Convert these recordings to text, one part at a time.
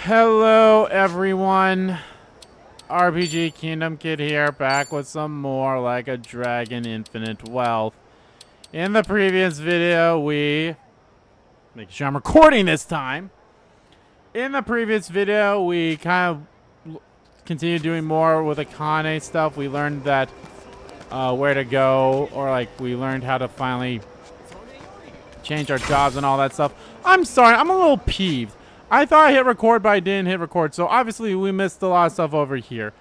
Hello, everyone. RPG Kingdom Kid here, back with some more Like a Dragon Infinite Wealth. In the previous video, make sure I'm recording this time. In the previous video, we kind of continued doing more with Akane stuff. We learned that where to go, or like we learned how to finally change our jobs and all that stuff. I'm sorry, I'm a little peeved. I thought I hit record, but I didn't hit record. So obviously we missed a lot of stuff over here.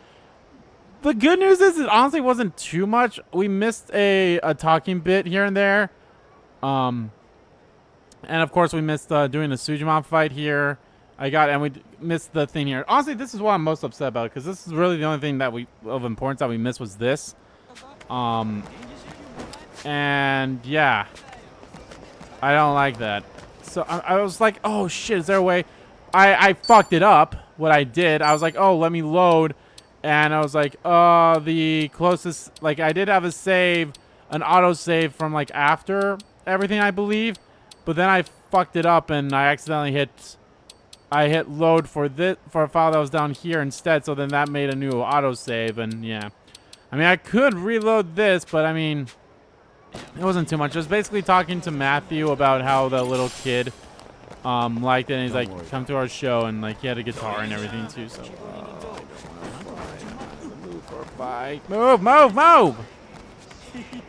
The good news is it honestly wasn't too much. We missed a talking bit here and there. And of course we missed doing the Sujimon fight here. And we missed the thing here. Honestly, this is what I'm most upset about, because this is really the only thing that of importance that we missed was this. And yeah, I don't like that. So I was like, oh shit, is there a way? I fucked it up, what I did. I was like, oh, let me load. And I was like, the closest, like I did have a save, an auto save from like after everything, I believe. But then I fucked it up and I accidentally hit load for a file that was down here instead. So then that made a new auto save, and yeah. I mean, I could reload this, but I mean, it wasn't too much. It was basically talking to Matthew about how the little kid liked it, and he's like, come to our show, and like he had a guitar and everything too. So move for a fight. Move. Thank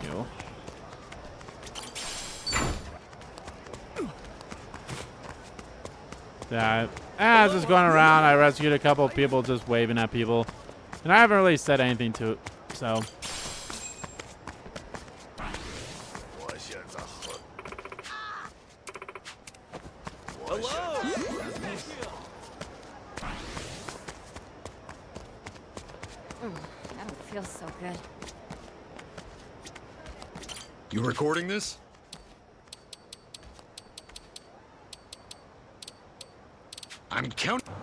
you. That as just going around, I rescued a couple of people just waving at people, and I haven't really said anything to it, so. That don't feel so good. You recording this? I'm counting.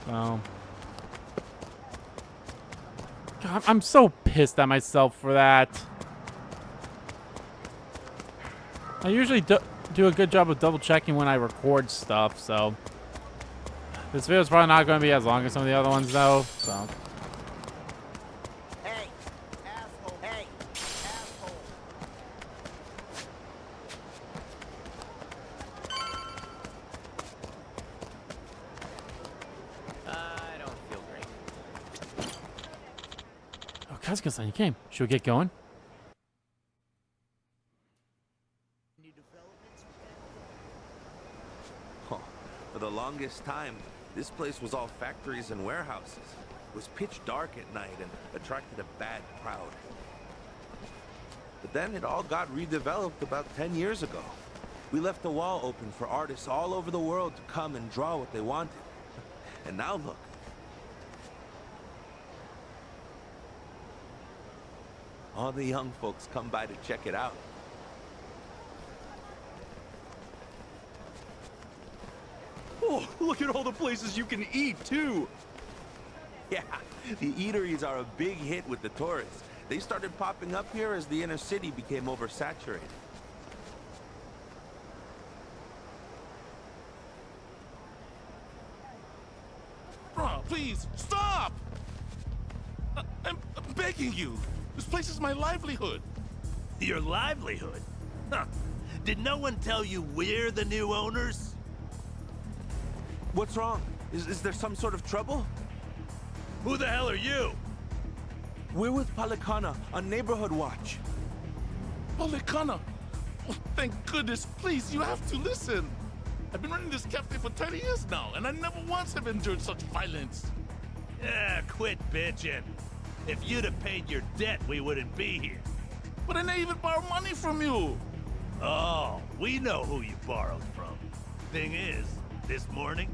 Oh. God, I'm so pissed at myself for that. I usually do a good job of double checking when I record stuff, so. This video is probably not going to be as long as some of the other ones, though, so. Hey, asshole. Hey, asshole. I don't feel great. Oh, Kasuga-san, you came. Should we get going? For the longest time, this place was all factories and warehouses. It was pitch dark at night and attracted a bad crowd. But then it all got redeveloped about 10 years ago. We left the wall open for artists all over the world to come and draw what they wanted. And now look. All the young folks come by to check it out. Oh, look at all the places you can eat, too! Yeah, the eateries are a big hit with the tourists. They started popping up here as the inner city became oversaturated. Bro, please, stop! I'm begging you. This place is my livelihood. Your livelihood? Huh. Did no one tell you we're the new owners? What's wrong? Is there some sort of trouble? Who the hell are you? We're with Palikana on Neighborhood Watch. Palikana! Oh, thank goodness. Please, you have to listen. I've been running this cafe for 30 years now, and I never once have endured such violence. Yeah, quit bitching. If you'd have paid your debt, we wouldn't be here. But I never even borrow money from you. Oh, we know who you borrowed from. Thing is, this morning,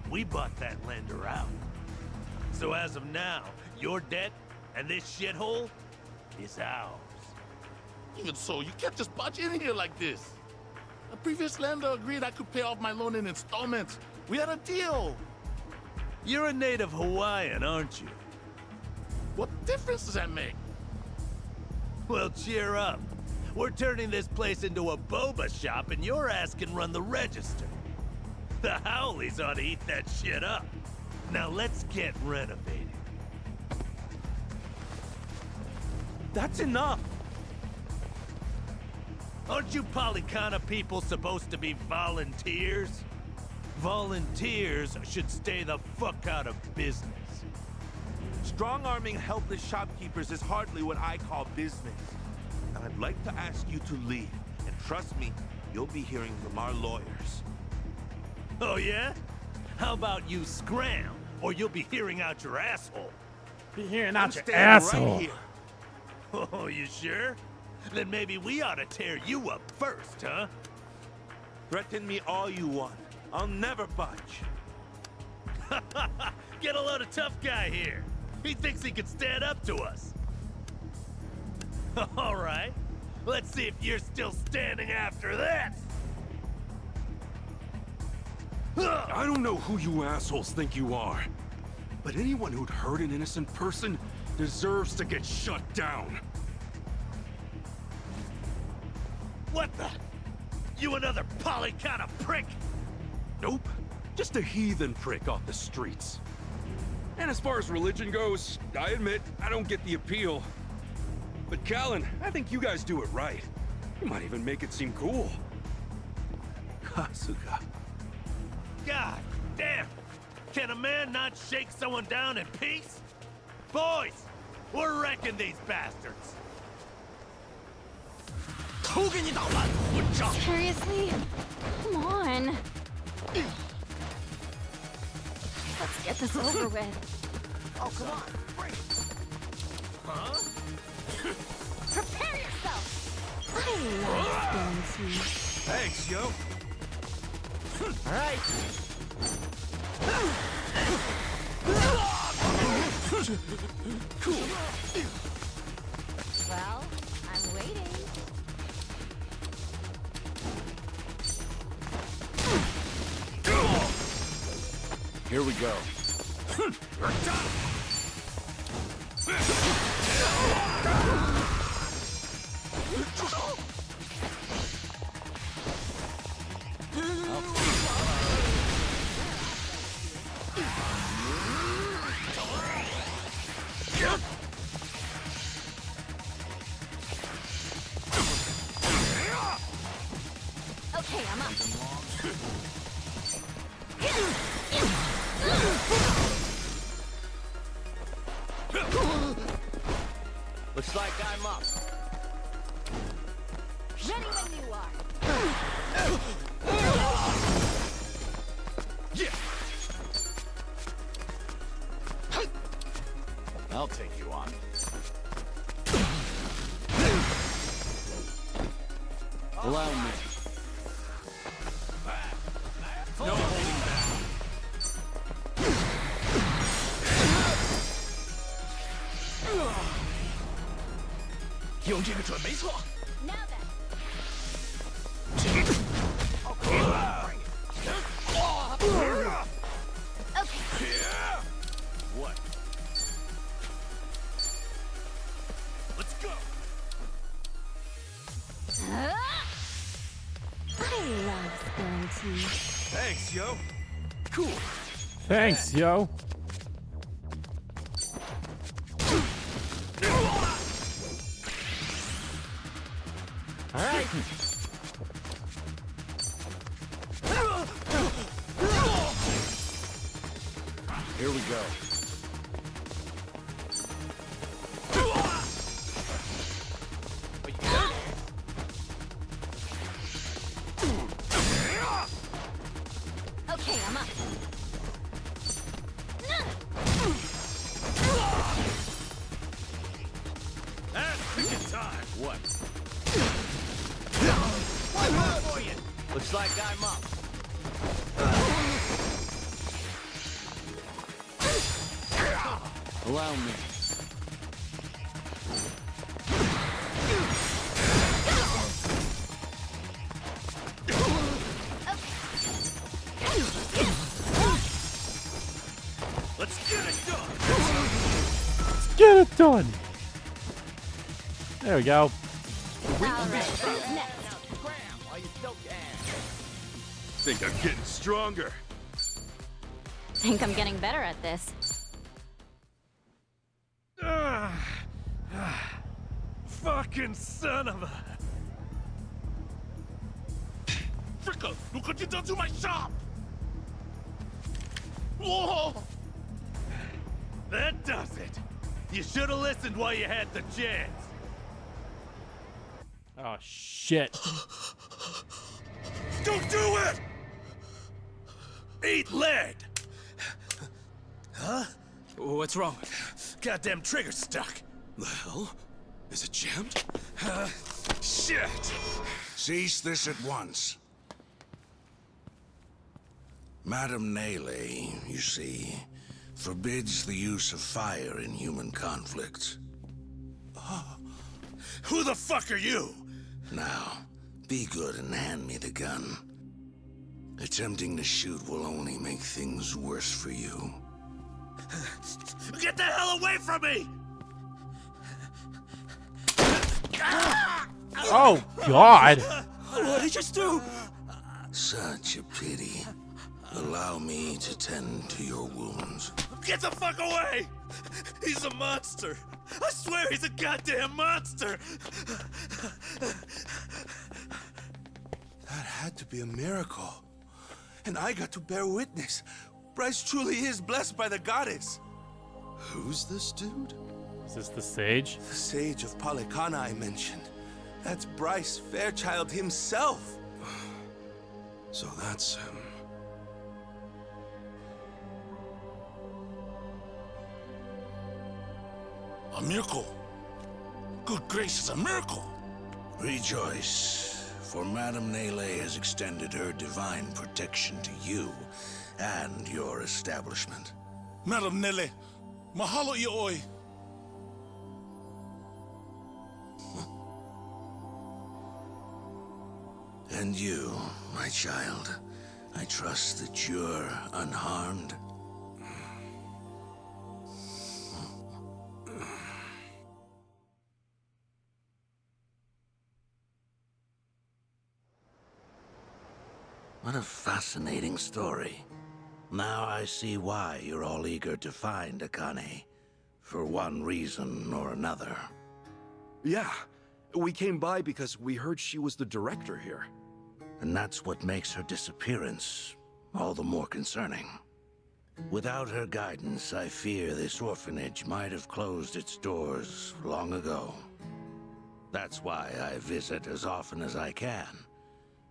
we bought that lender out. So as of now, your debt and this shithole is ours. Even so, you can't just barge in here like this. A previous lender agreed I could pay off my loan in installments. We had a deal. You're a native Hawaiian, aren't you? What difference does that make? Well, cheer up. We're turning this place into a boba shop and your ass can run the register. The Howleys ought to eat that shit up. Now let's get renovated. That's enough! Aren't you Polycana people supposed to be volunteers? Volunteers should stay the fuck out of business. Strong-arming helpless shopkeepers is hardly what I call business. And I'd like to ask you to leave. And trust me, you'll be hearing from our lawyers. Oh yeah? How about you scram, or you'll be hearing out your asshole? Be hearing I'm out your staying asshole. right here. Oh, you sure? Then maybe we ought to tear you up first, huh? Threaten me all you want. I'll never budge. Get a load of tough guy here. He thinks he can stand up to us. All right. Let's see if you're still standing after this. I don't know who you assholes think you are, but anyone who'd hurt an innocent person deserves to get shut down. What the? You another Polycana prick? Nope, just a heathen prick off the streets. And as far as religion goes, I admit I don't get the appeal. But Callan, I think you guys do it right. You might even make it seem cool. Kasuga. God damn! Can a man not shake someone down in peace? Boys, we're wrecking these bastards. Seriously? Come on. Let's get this over with. Oh, come on. Bring it. Huh? Prepare yourself! I love spinning tea. Thanks, yo. All right. Cool. Well, I'm waiting. Here we go. Okay, I'm up. Looks like I'm up. Ready when you are. I'll take you on. Allow me. No holding back. Now then. Okay. What? Let's go. I love spilling tea. Thanks, yo. Cool. Thanks, yo. All right. Here we go. Okay, I'm up. That's picking time. What? One more for you. Looks like I'm up. Allow me. Let's get it done. Let's get it done. There we go. Alright, who's next? Think I'm getting stronger. Think I'm getting better at this. Fucking son of a... Fricka, look what you done to my shop! Whoa! That does it. You should have listened while you had the chance. Oh, shit. Don't do it! Eat lead! Huh? What's wrong? Goddamn trigger stuck. The hell? Is it jammed? Shit! Cease this at once. Madame Nele, you see, forbids the use of fire in human conflicts. Who the fuck are you? Now, be good and hand me the gun. Attempting to shoot will only make things worse for you. Get the hell away from me! Oh, God. What did you just do? Such a pity. Allow me to tend to your wounds. Get the fuck away! He's a monster! I swear he's a goddamn monster! That had to be a miracle. And I got to bear witness. Bryce truly is blessed by the goddess. Who's this dude? Is this the sage? The sage of Palikana I mentioned. That's Bryce Fairchild himself. So that's him. A miracle. Good gracious, a miracle. Rejoice, for Madame Nele has extended her divine protection to you and your establishment. Madam Nele, mahalo ioi. And you, my child, I trust that you're unharmed. What a fascinating story. Now I see why you're all eager to find Akane, for one reason or another. Yeah, we came by because we heard she was the director here. And that's what makes her disappearance all the more concerning. Without her guidance, I fear this orphanage might have closed its doors long ago. That's why I visit as often as I can,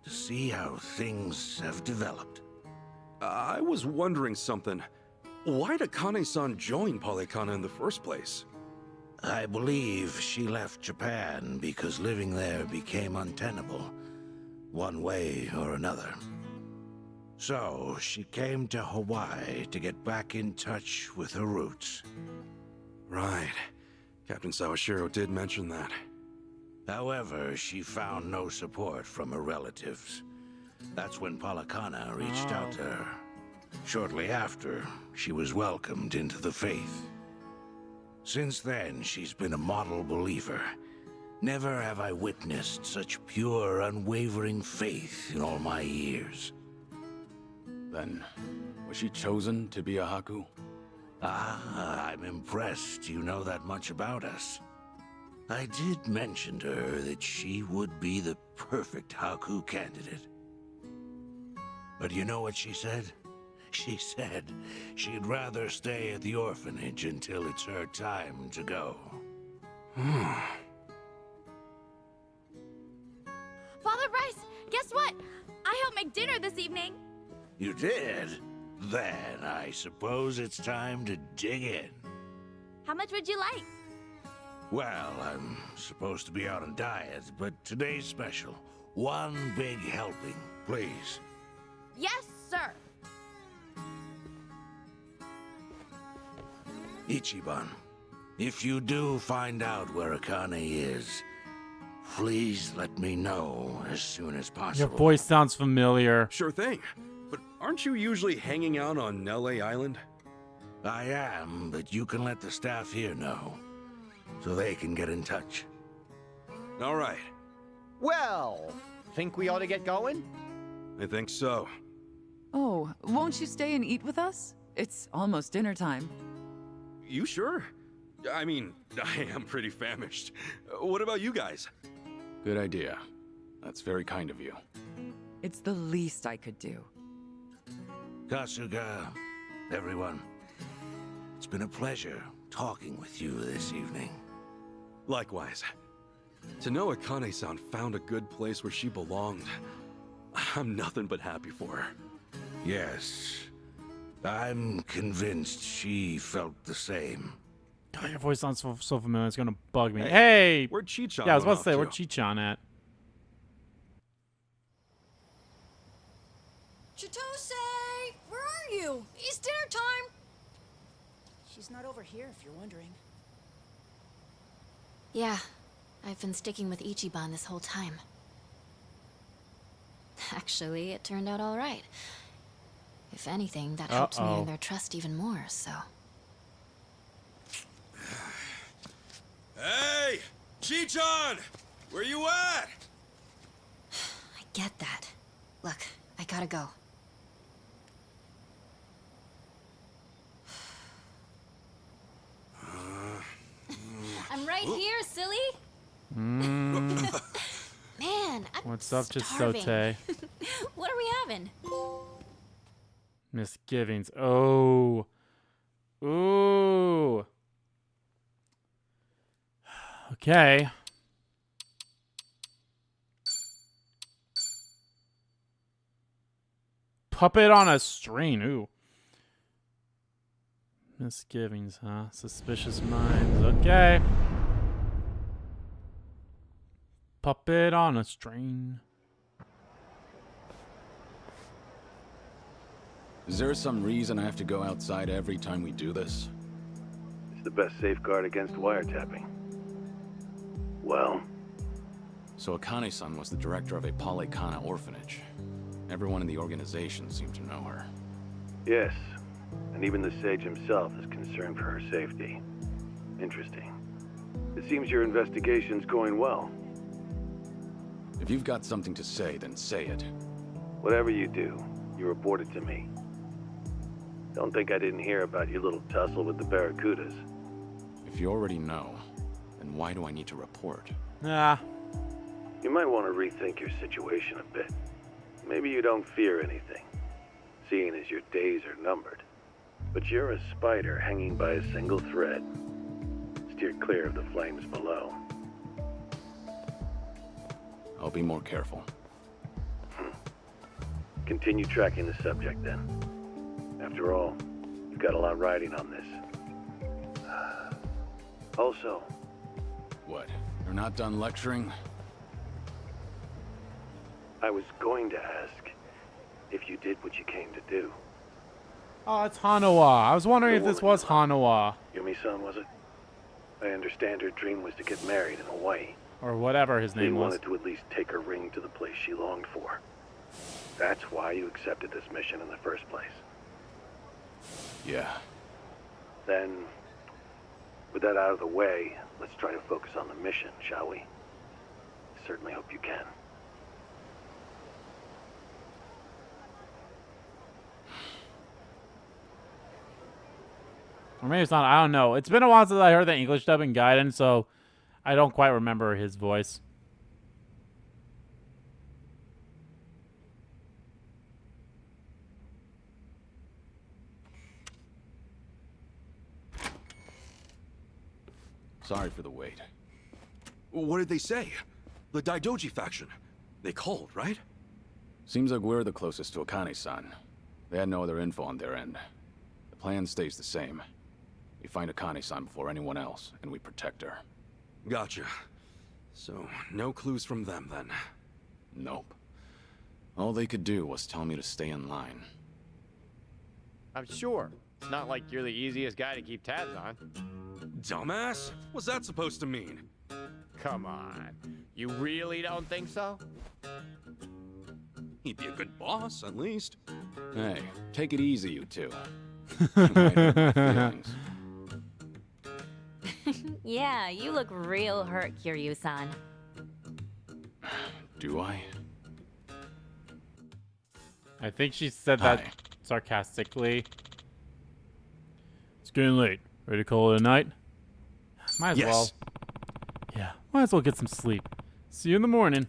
to see how things have developed. I was wondering something. Why did Akane-san join Palikana in the first place? I believe she left Japan because living there became untenable, one way or another. So she came to Hawaii to get back in touch with her roots. Right. Captain Sawashiro did mention that. However, she found no support from her relatives. That's when Palikana reached out to her. Shortly after, she was welcomed into the faith. Since then, she's been a model believer. Never have I witnessed such pure, unwavering faith in all my years. Then, was she chosen to be a Haku? Ah, I'm impressed you know that much about us. I did mention to her that she would be the perfect Haku candidate. But you know what she said? She said she'd rather stay at the orphanage until it's her time to go. Father Bryce, guess what? I helped make dinner this evening. You did? Then I suppose it's time to dig in. How much would you like? Well, I'm supposed to be on a diet, but today's special. One big helping, please. Yes, sir. Ichiban, if you do find out where Akane is, please let me know as soon as Your possible. voice sounds familiar. Sure thing. But aren't you usually hanging out on Nele Island? I am, but you can let the staff here know, so they can get in touch. All right. Well, think we ought to get going? I think so. Oh, won't you stay and eat with us? It's almost dinner time. You sure? I mean, I am pretty famished. What about you guys? Good idea. That's very kind of you. It's the least I could do. Kasuga, everyone. It's been a pleasure talking with you this evening. Likewise. To know Akane-san found a good place where she belonged, I'm nothing but happy for her. Yes. I'm convinced she felt the same. God, your voice sounds so familiar. It's gonna bug me. Hey, where'd Chi-chan? Yeah, I was about run to say, off where'd Chi-chan at? Chitose! Where are you? It's dinner time! She's not over here, if you're wondering. Yeah, I've been sticking with Ichiban this whole time. Actually, it turned out all right. If anything, that helped me earn their trust even more, so... Hey! Chi-chan! Where you at? I get that. Look, I gotta go. I'm right here, silly! Man, I'm What's up, starving. Chisote? What are we having? Misgivings. Oh. Ooh. Okay. Puppet on a string. Ooh. Misgivings, huh? Suspicious minds. Okay. Puppet on a string. Is there some reason I have to go outside every time we do this? It's the best safeguard against wiretapping. Well? So Akane-san was the director of a Polycana orphanage. Everyone in the organization seemed to know her. Yes. And even the sage himself is concerned for her safety. Interesting. It seems your investigation's going well. If you've got something to say, then say it. Whatever you do, you report it to me. Don't think I didn't hear about your little tussle with the Barracudas. If you already know, then why do I need to report? Nah. You might want to rethink your situation a bit. Maybe you don't fear anything, seeing as your days are numbered. But you're a spider hanging by a single thread. Steer clear of the flames below. I'll be more careful. Continue tracking the subject then. After all, you've got a lot riding on this. Also... What? You're not done lecturing? I was going to ask if you did what you came to do. Oh, it's Hanawa. I was wondering if this was Hanawa. Yumi-san, was it? I understand her dream was to get married in Hawaii. Or whatever his name You was. wanted to at least take her ring to the place she longed for. That's why you accepted this mission in the first place. Yeah. Then, with that out of the way, let's try to focus on the mission, shall we? Certainly hope you can. Or maybe it's not. I don't know. It's been a while since I heard the English dub in Gaiden, so I don't quite remember his voice. Sorry for the wait. What did they say? The Daidoji faction. They called, right? Seems like we're the closest to Akane-san. They had no other info on their end. The plan stays the same. We find Akane-san before anyone else, and we protect her. Gotcha. So, no clues from them, then? Nope. All they could do was tell me to stay in line. I'm sure. It's not like you're the easiest guy to keep tabs on. Dumbass? What's that supposed to mean? Come on. You really don't think so? He'd be a good boss, at least. Hey, take it easy, you two. You might hurt my feelings. Yeah, you look real hurt, Kiryu-san. Do I? I think she said that Hi. sarcastically. It's getting late. Ready to call it a night? Might as Yes. well. Yeah, might as well get some sleep. See you in the morning.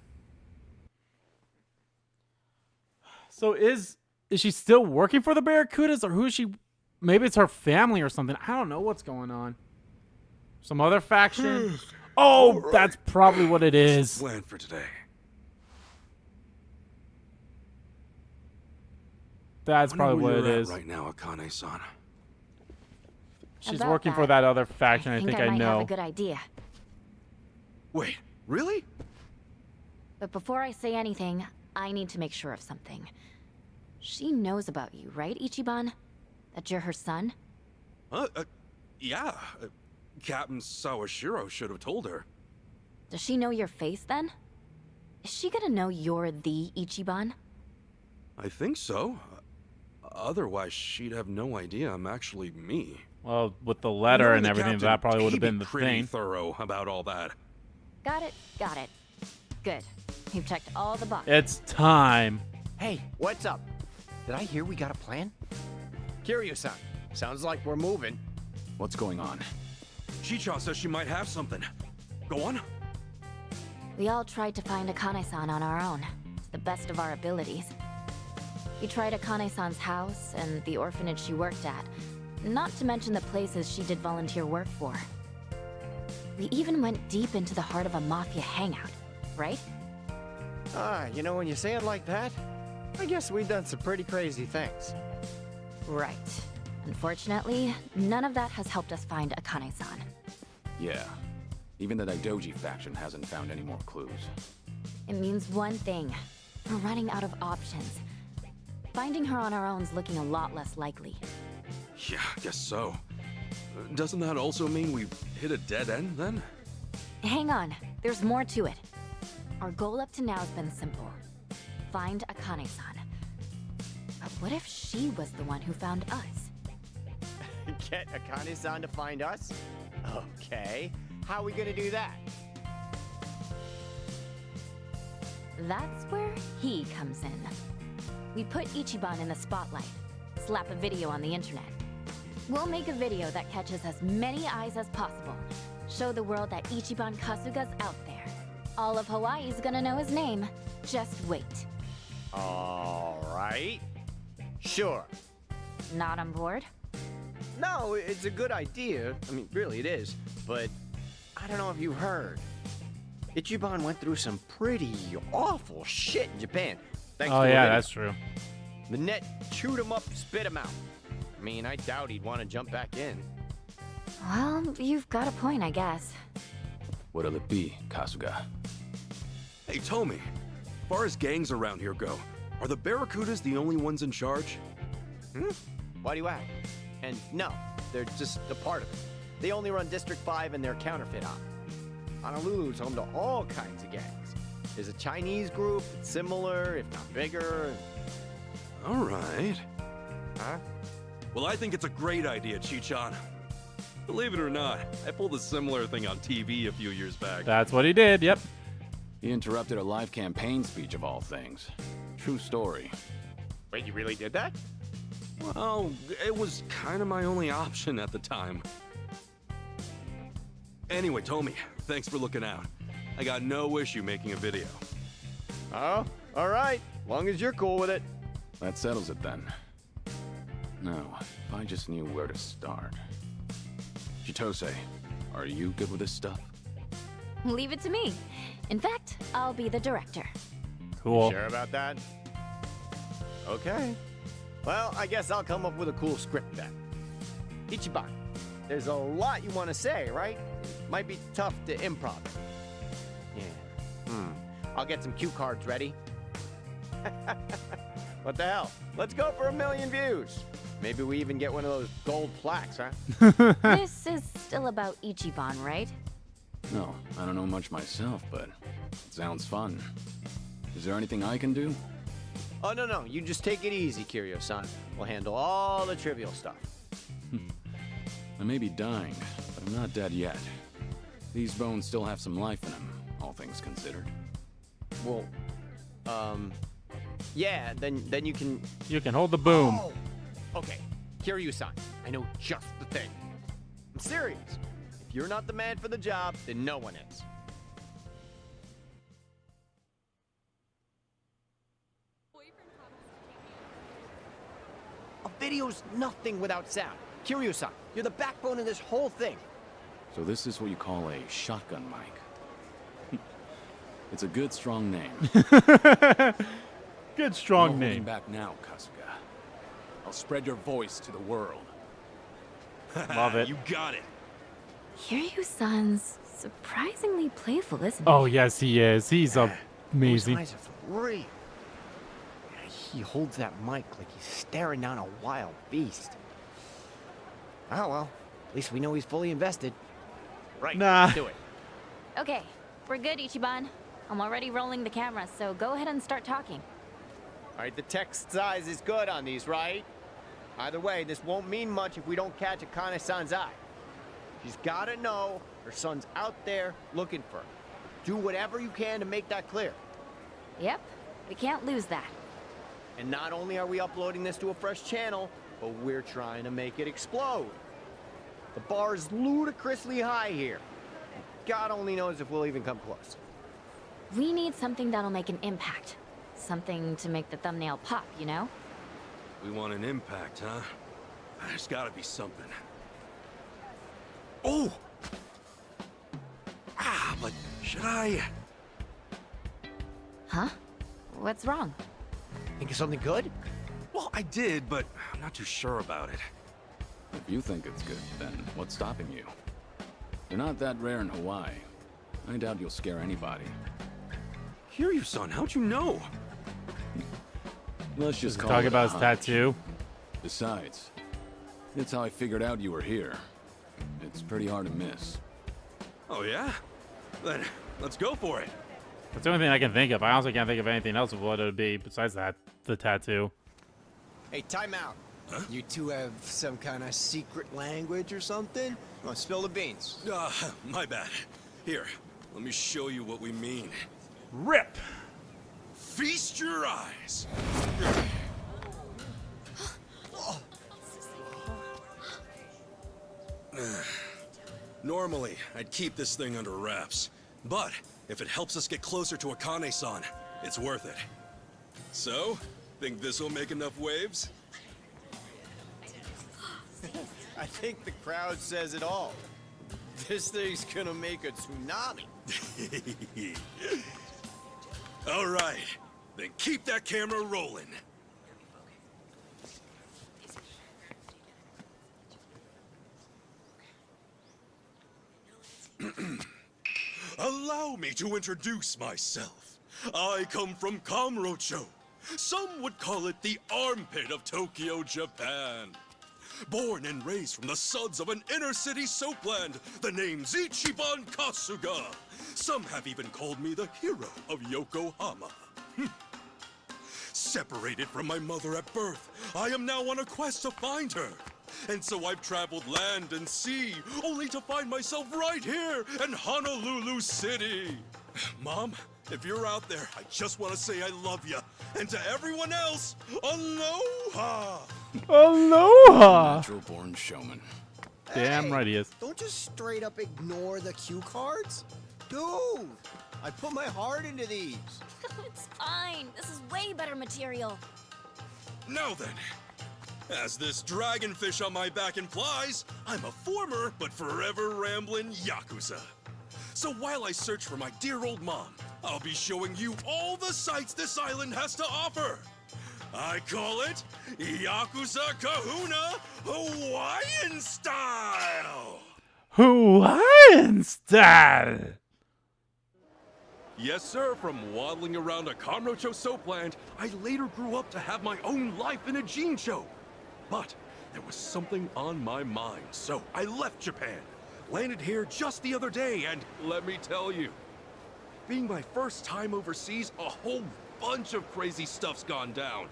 So is she still working for the Barracudas, or who is she? Maybe it's her family or something. I don't know what's going on. Some other faction? Oh, Right. that's probably what it is. Plan for today. That's Wonder probably where what it you're at is. right now, Akane-san. She's About working for that other faction. I think I might know. have a good idea. Wait, really? But before I say anything, I need to make sure of something. She knows about you, right, Ichiban? That you're her son? Yeah. Captain Sawashiro should have told her. Does she know your face then? Is she gonna know you're the Ichiban? I think so. Otherwise, she'd have no idea I'm actually me. Well, with the letter Knowing and the everything, captain, that probably would have he'd be been the pretty thing. thorough about all that. Got it, got it. Good. You've checked all the boxes. It's time. Hey, what's up? Did I hear we got a plan? Kiryu-san, sounds like we're moving. What's going on? Chicha says she might have something. Go on. We all tried to find Akane-san on our own, to the best of our abilities. We tried Akane-san's house and the orphanage she worked at, not to mention the places she did volunteer work for. We even went deep into the heart of a mafia hangout, right? You know, when you say it like that, I guess we've done some pretty crazy things. Right. Unfortunately, none of that has helped us find Akane-san. Yeah. Even the Daidoji faction hasn't found any more clues. It means one thing. We're running out of options. Finding her on our own's looking a lot less likely. Yeah, I guess so. Doesn't that also mean we've hit a dead end then? Hang on, there's more to it. Our goal up to now has been simple. Find Akane-san. But what if she was the one who found us? Get Akane-san to find us? Okay. How are we gonna do that? That's where he comes in. We put Ichiban in the spotlight. Slap a video on the internet. We'll make a video that catches as many eyes as possible. Show the world that Ichiban Kasuga's out there. All of Hawaii's gonna know his name. Just wait. Alright. Sure. Not on board? No, it's a good idea. I mean, really it is. But I don't know if you heard. Ichiban went through some pretty awful shit in Japan. Thanks Oh to a yeah, video. that's true. The net chewed him up, spit him out. I mean, I doubt he'd want to jump back in. Well, you've got a point, I guess. What'll it be, Kasuga? Hey, Tomi. As far as gangs around here go, are the Barracudas the only ones in charge? Why do you ask? And no, they're just a part of it. They only run District 5 and their counterfeit op. Honolulu's home to all kinds of gangs. There's a Chinese group, similar, if not bigger. All right. Huh? Well, I think it's a great idea, Chichan. Believe it or not, I pulled a similar thing on TV a few years back. That's what he did. Yep. He interrupted a live campaign speech of all things. True story. Wait, you really did that? Well, it was kind of my only option at the time. Anyway, Tomi, thanks for looking out. I got no issue making a video. Oh, all right. Long as you're cool with it. That settles it then. Now, if I just knew where to start. Chitose, are you good with this stuff? Leave it to me. In fact, I'll be the director. Cool. Sure about that? Okay. Well, I guess I'll come up with a cool script then. Ichiban, there's a lot you want to say, right? Might be tough to improv it. Yeah. I'll get some cue cards ready. What the hell? Let's go for 1 million views. Maybe we even get one of those gold plaques, huh? This is still about Ichiban, right? No, I don't know much myself, but it sounds fun. Is there anything I can do? Oh, no. You just take it easy, Kiryu-san. We'll handle all the trivial stuff. I may be dying, but I'm not dead yet. These bones still have some life in them, all things considered. Well, Yeah, then you can... You can hold the boom. Oh, okay, Kiryu-san, I know just the thing. I'm serious. If you're not the man for the job, then no one is. A video's nothing without sound. Kiryu-san, you're the backbone of this whole thing. So this is what you call a shotgun mic. It's a good, strong name. Good, strong No name. holding back now, Kasuga. I'll spread your voice to the world. Love it. You got it. Kiryu-san's surprisingly playful, isn't he? Oh, yes, he is. He's amazing. Those eyes are for real. He holds that mic like he's staring down a wild beast. Oh, well, at least we know he's fully invested. Right, Nah. let's do it. Okay, we're good, Ichiban. I'm already rolling the camera, so go ahead and start talking. All right, the text size is good on these, right? Either way, this won't mean much if we don't catch Akane-san's eye. She's gotta know her son's out there looking for her. Do whatever you can to make that clear. Yep, we can't lose that. And not only are we uploading this to a fresh channel, but we're trying to make it explode. The bar is ludicrously high here. God only knows if we'll even come close. We need something that'll make an impact. Something to make the thumbnail pop, you know? We want an impact, huh? There's gotta be something. Oh! But should I... Huh? What's wrong? Think of something good? Well, I did, but I'm not too sure about it. If you think it's good, then what's stopping you? They're not that rare in Hawaii. I doubt you'll scare anybody. Kiryu-san, how'd you know? Let's just call Talk it about a his hunch. tattoo. Besides, it's how I figured out you were here. It's pretty hard to miss. Oh, yeah? Then let's go for it. That's the only thing I can think of. I also can't think of anything else of what it would be besides that, the tattoo. Hey, time out. Huh? You two have some kind of secret language or something? Oh, spill the beans. My bad. Here, let me show you what we mean. Rip! Feast your eyes! Normally, I'd keep this thing under wraps, but if it helps us get closer to Akane-san, it's worth it. So, think this'll make enough waves? I think the crowd says it all. This thing's gonna make a tsunami. All right, then keep that camera rolling. Allow me to introduce myself. I come from Kamurocho. Some would call it the armpit of Tokyo, Japan. Born and raised from the suds of an inner-city soapland, the name's Ichiban Kasuga. Some have even called me the hero of Yokohama. Separated from my mother at birth, I am now on a quest to find her. And so I've traveled land and sea, only to find myself right here in Honolulu City. Mom, if you're out there, I just want to say I love you. And to everyone else, aloha! Aloha! Natural-born showman. Damn Hey, right he is. Don't just straight up ignore the cue cards. Dude, I put my heart into these. It's fine. This is way better material. Now then, as this dragonfish on my back implies, I'm a former but forever rambling Yakuza. So while I search for my dear old mom, I'll be showing you all the sights this island has to offer. I call it Yakuza Kahuna Hawaiian Style! Hawaiian style! Yes, sir, from waddling around a Kamurocho soapland, I later grew up to have my own life in a gene show. But there was something on my mind, so I left Japan. Landed here just the other day, and let me tell you, being my first time overseas, a whole bunch of crazy stuff's gone down.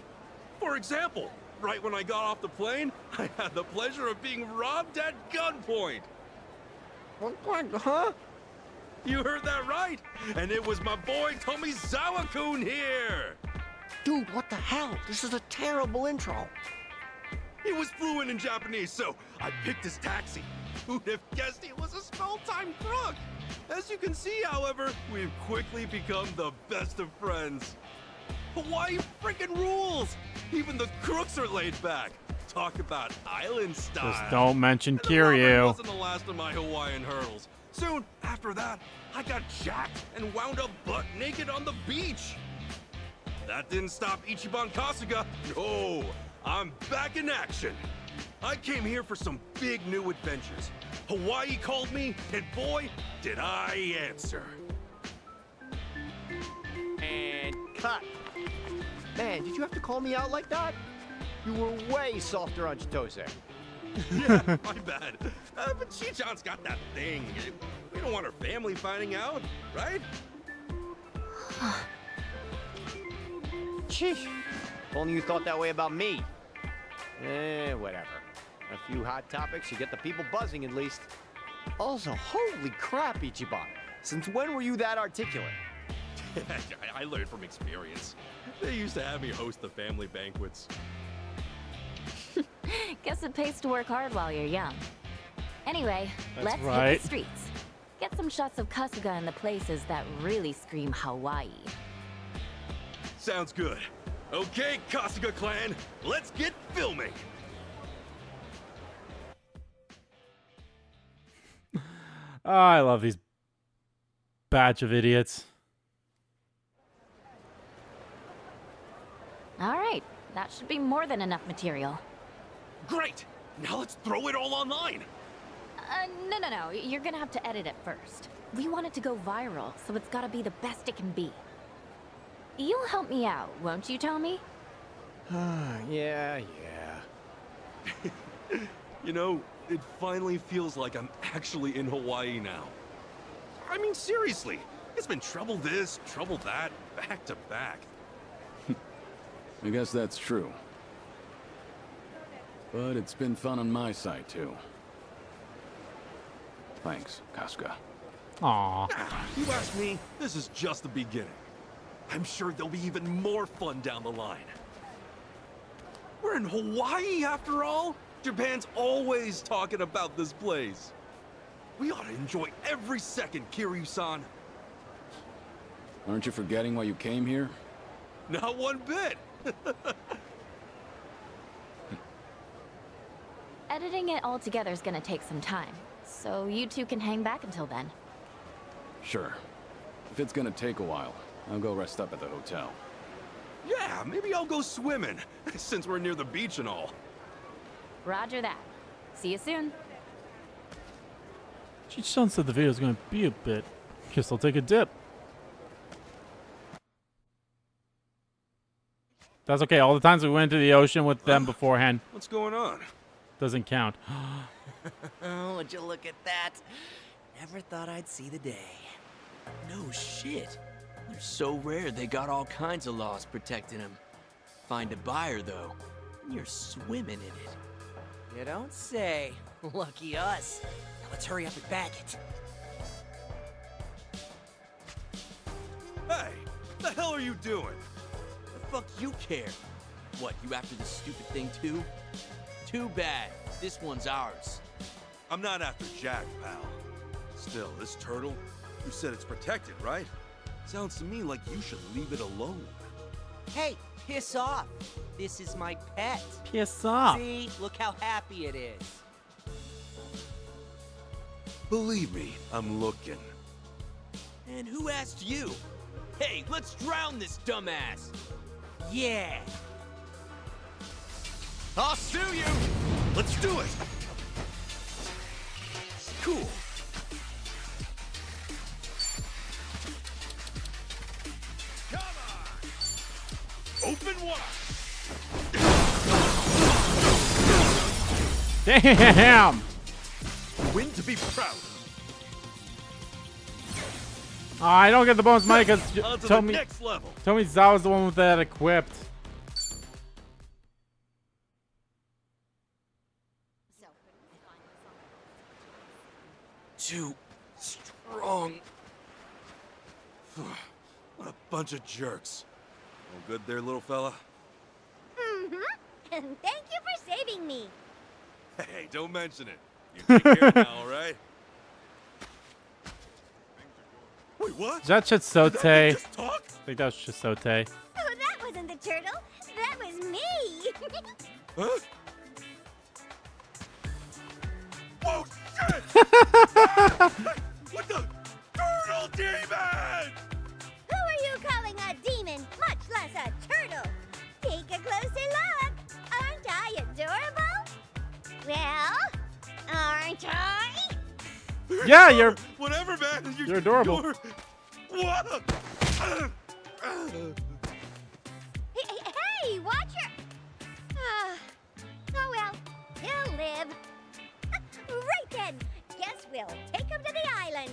For example, right when I got off the plane, I had the pleasure of being robbed at gunpoint. What? Huh? You heard that right. And it was my boy Tomizawa-kun here. Dude, what the hell? This is a terrible intro. He was fluent in Japanese, so I picked his taxi. Who'd have guessed he was a small-time crook? As you can see, however, we've quickly become the best of friends. Hawaii freaking rules! Even the crooks are laid back. Talk about island style. Just don't mention And the robbery Kiryu. wasn't the last of my Hawaiian hurdles. Soon after that, I got jacked and wound up butt naked on the beach. That didn't stop Ichiban Kasuga. No, I'm back in action. I came here for some big new adventures. Hawaii called me, and boy, did I answer. And cut. Man, did you have to call me out like that? You were way softer on Chitose. Yeah, my bad. But Chi-chan's got that thing. We don't want her family finding out, right? Sheesh. If only you thought that way about me. Whatever. A few hot topics, you get the people buzzing at least. Also, holy crap, Ichiban. Since when were you that articulate? I learned from experience. They used to have me host the family banquets. Guess it pays to work hard while you're young. Anyway, That's let's right. hit the streets. Get some shots of Kasuga in the places that really scream Hawaii. Sounds good. Okay, Kasuga clan, let's get filming. Oh, I love these batch of idiots. All right, that should be more than enough material. Great! Now let's throw it all online. No. You're gonna have to edit it first. We want it to go viral, so it's gotta be the best it can be. You'll help me out, won't you, Tommy? Yeah. You know, it finally feels like I'm actually in Hawaii now. I mean, seriously, it's been trouble this, trouble that, back to back. I guess that's true. But it's been fun on my side, too. Thanks, Kasuga. Aw. You ask me, this is just the beginning. I'm sure there'll be even more fun down the line. We're in Hawaii, after all. Japan's always talking about this place. We ought to enjoy every second, Kiryu-san. Aren't you forgetting why you came here? Not one bit. Editing it all together is gonna take some time, so you two can hang back until then. Sure. If it's gonna take a while, I'll go rest up at the hotel. Yeah, maybe I'll go swimming, since we're near the beach and all. Roger that. See you soon. Chi-chan said the video's gonna be a bit. Guess I'll take a dip. That's okay. All the times we went to the ocean with them beforehand What's going on? doesn't count. Oh, would you look at that? Never thought I'd see the day. No shit. They're so rare they got all kinds of laws protecting them. Find a buyer, though, and you're swimming in it. You don't say. Lucky us. Now let's hurry up and bag it. Hey, the hell are you doing? The fuck you care? What, you after this stupid thing too? Too bad. This one's ours. I'm not after Jack, pal. Still, this turtle, you said it's protected, right? Sounds to me like you should leave it alone. Hey, piss off. This is my pet. Piss off. See, look how happy it is. Believe me, I'm looking. And who asked you? Hey, let's drown this dumbass. Yeah. I'll sue you! Let's do it! Cool. Come on! Open wide! Damn! Win to be proud. Oh, I don't get the bonus money because On to the next level. Tomizawa's the one with that equipped. Too strong. What a bunch of jerks. All good there, little fella? Mm-hmm. Thank you for saving me. Hey, don't mention it. You take care now, all right? Wait, what? Is that Chisote? Did that just talk? I think that was Chisote. Oh, that wasn't the turtle. That was me. Huh? Whoa, shit! What the? Turtle demon! Who are you calling a demon, much less a turtle? Take a closer look. Aren't I adorable? Well, aren't I? Yeah, you're. Whatever, man. You're adorable. What? Hey, watch your... oh well, he'll live. Right then, guess we'll take him to the island.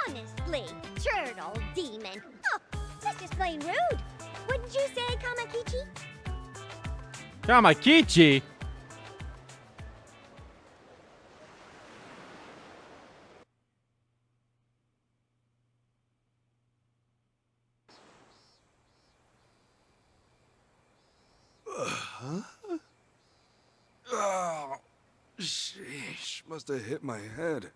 Honestly, turtle demon. Oh, that's just plain rude. Wouldn't you say, Kamakichi? Kamakichi? Huh? Oh, sheesh. Must have hit my head.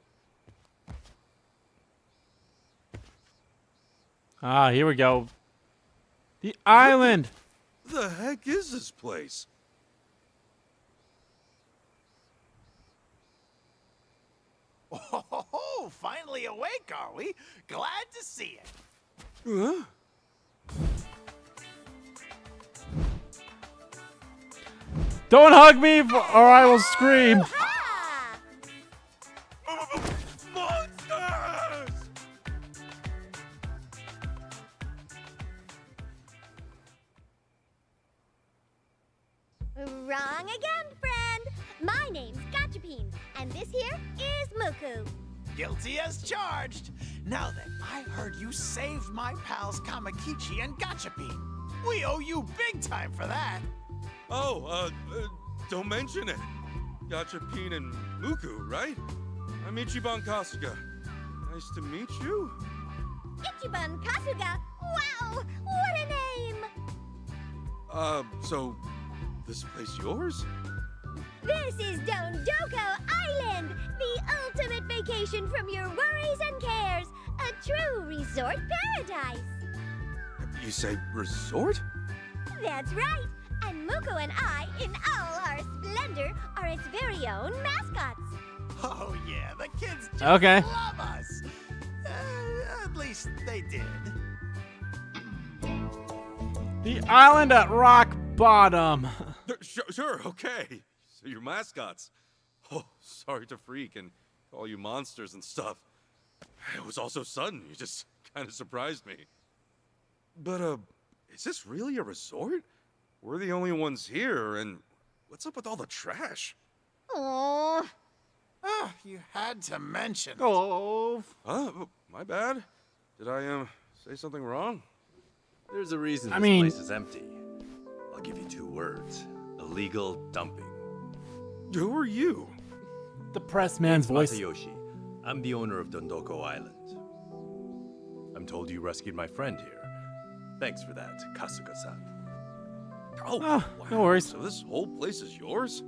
Ah, here we go. The island. The heck is this place? Oh, finally awake, are we? Glad to see it. Huh? Don't hug me or I will scream. Monsters! Wrong again, friend. My name's Gachapin, and this here is Muku. Guilty as charged. Now then, I heard you saved my pals Kamakichi and Gachapin. We owe you big time for that. Oh, don't mention it. Gachapin and Muku, right? I'm Ichiban Kasuga. Nice to meet you. Ichiban Kasuga? Wow, what a name! So, this place yours? This is Dondoko Island, the ultimate vacation from your worries and cares. A true resort paradise. You say resort? That's right. And Muko and I, in all our splendor, are its very own mascots. Oh yeah, the kids just Okay. love us. At least they did. The island at rock bottom. Sure, okay. So you're mascots. Oh, sorry to freak and call you monsters and stuff. It was all so sudden, you just kind of surprised me. But, is this really a resort? We're the only ones here, and what's up with all the trash? Aww. Oh, you had to mention it. Oh. My bad. Did I, say something wrong? There's a reason I this mean- place is empty. I'll give you 2 words. Illegal dumping. Who are you? The press man's voice. Matayoshi. I'm the owner of Dondoko Island. I'm told you rescued my friend here. Thanks for that, Kasuga-san. Oh, wow. No worries. So this whole place is yours?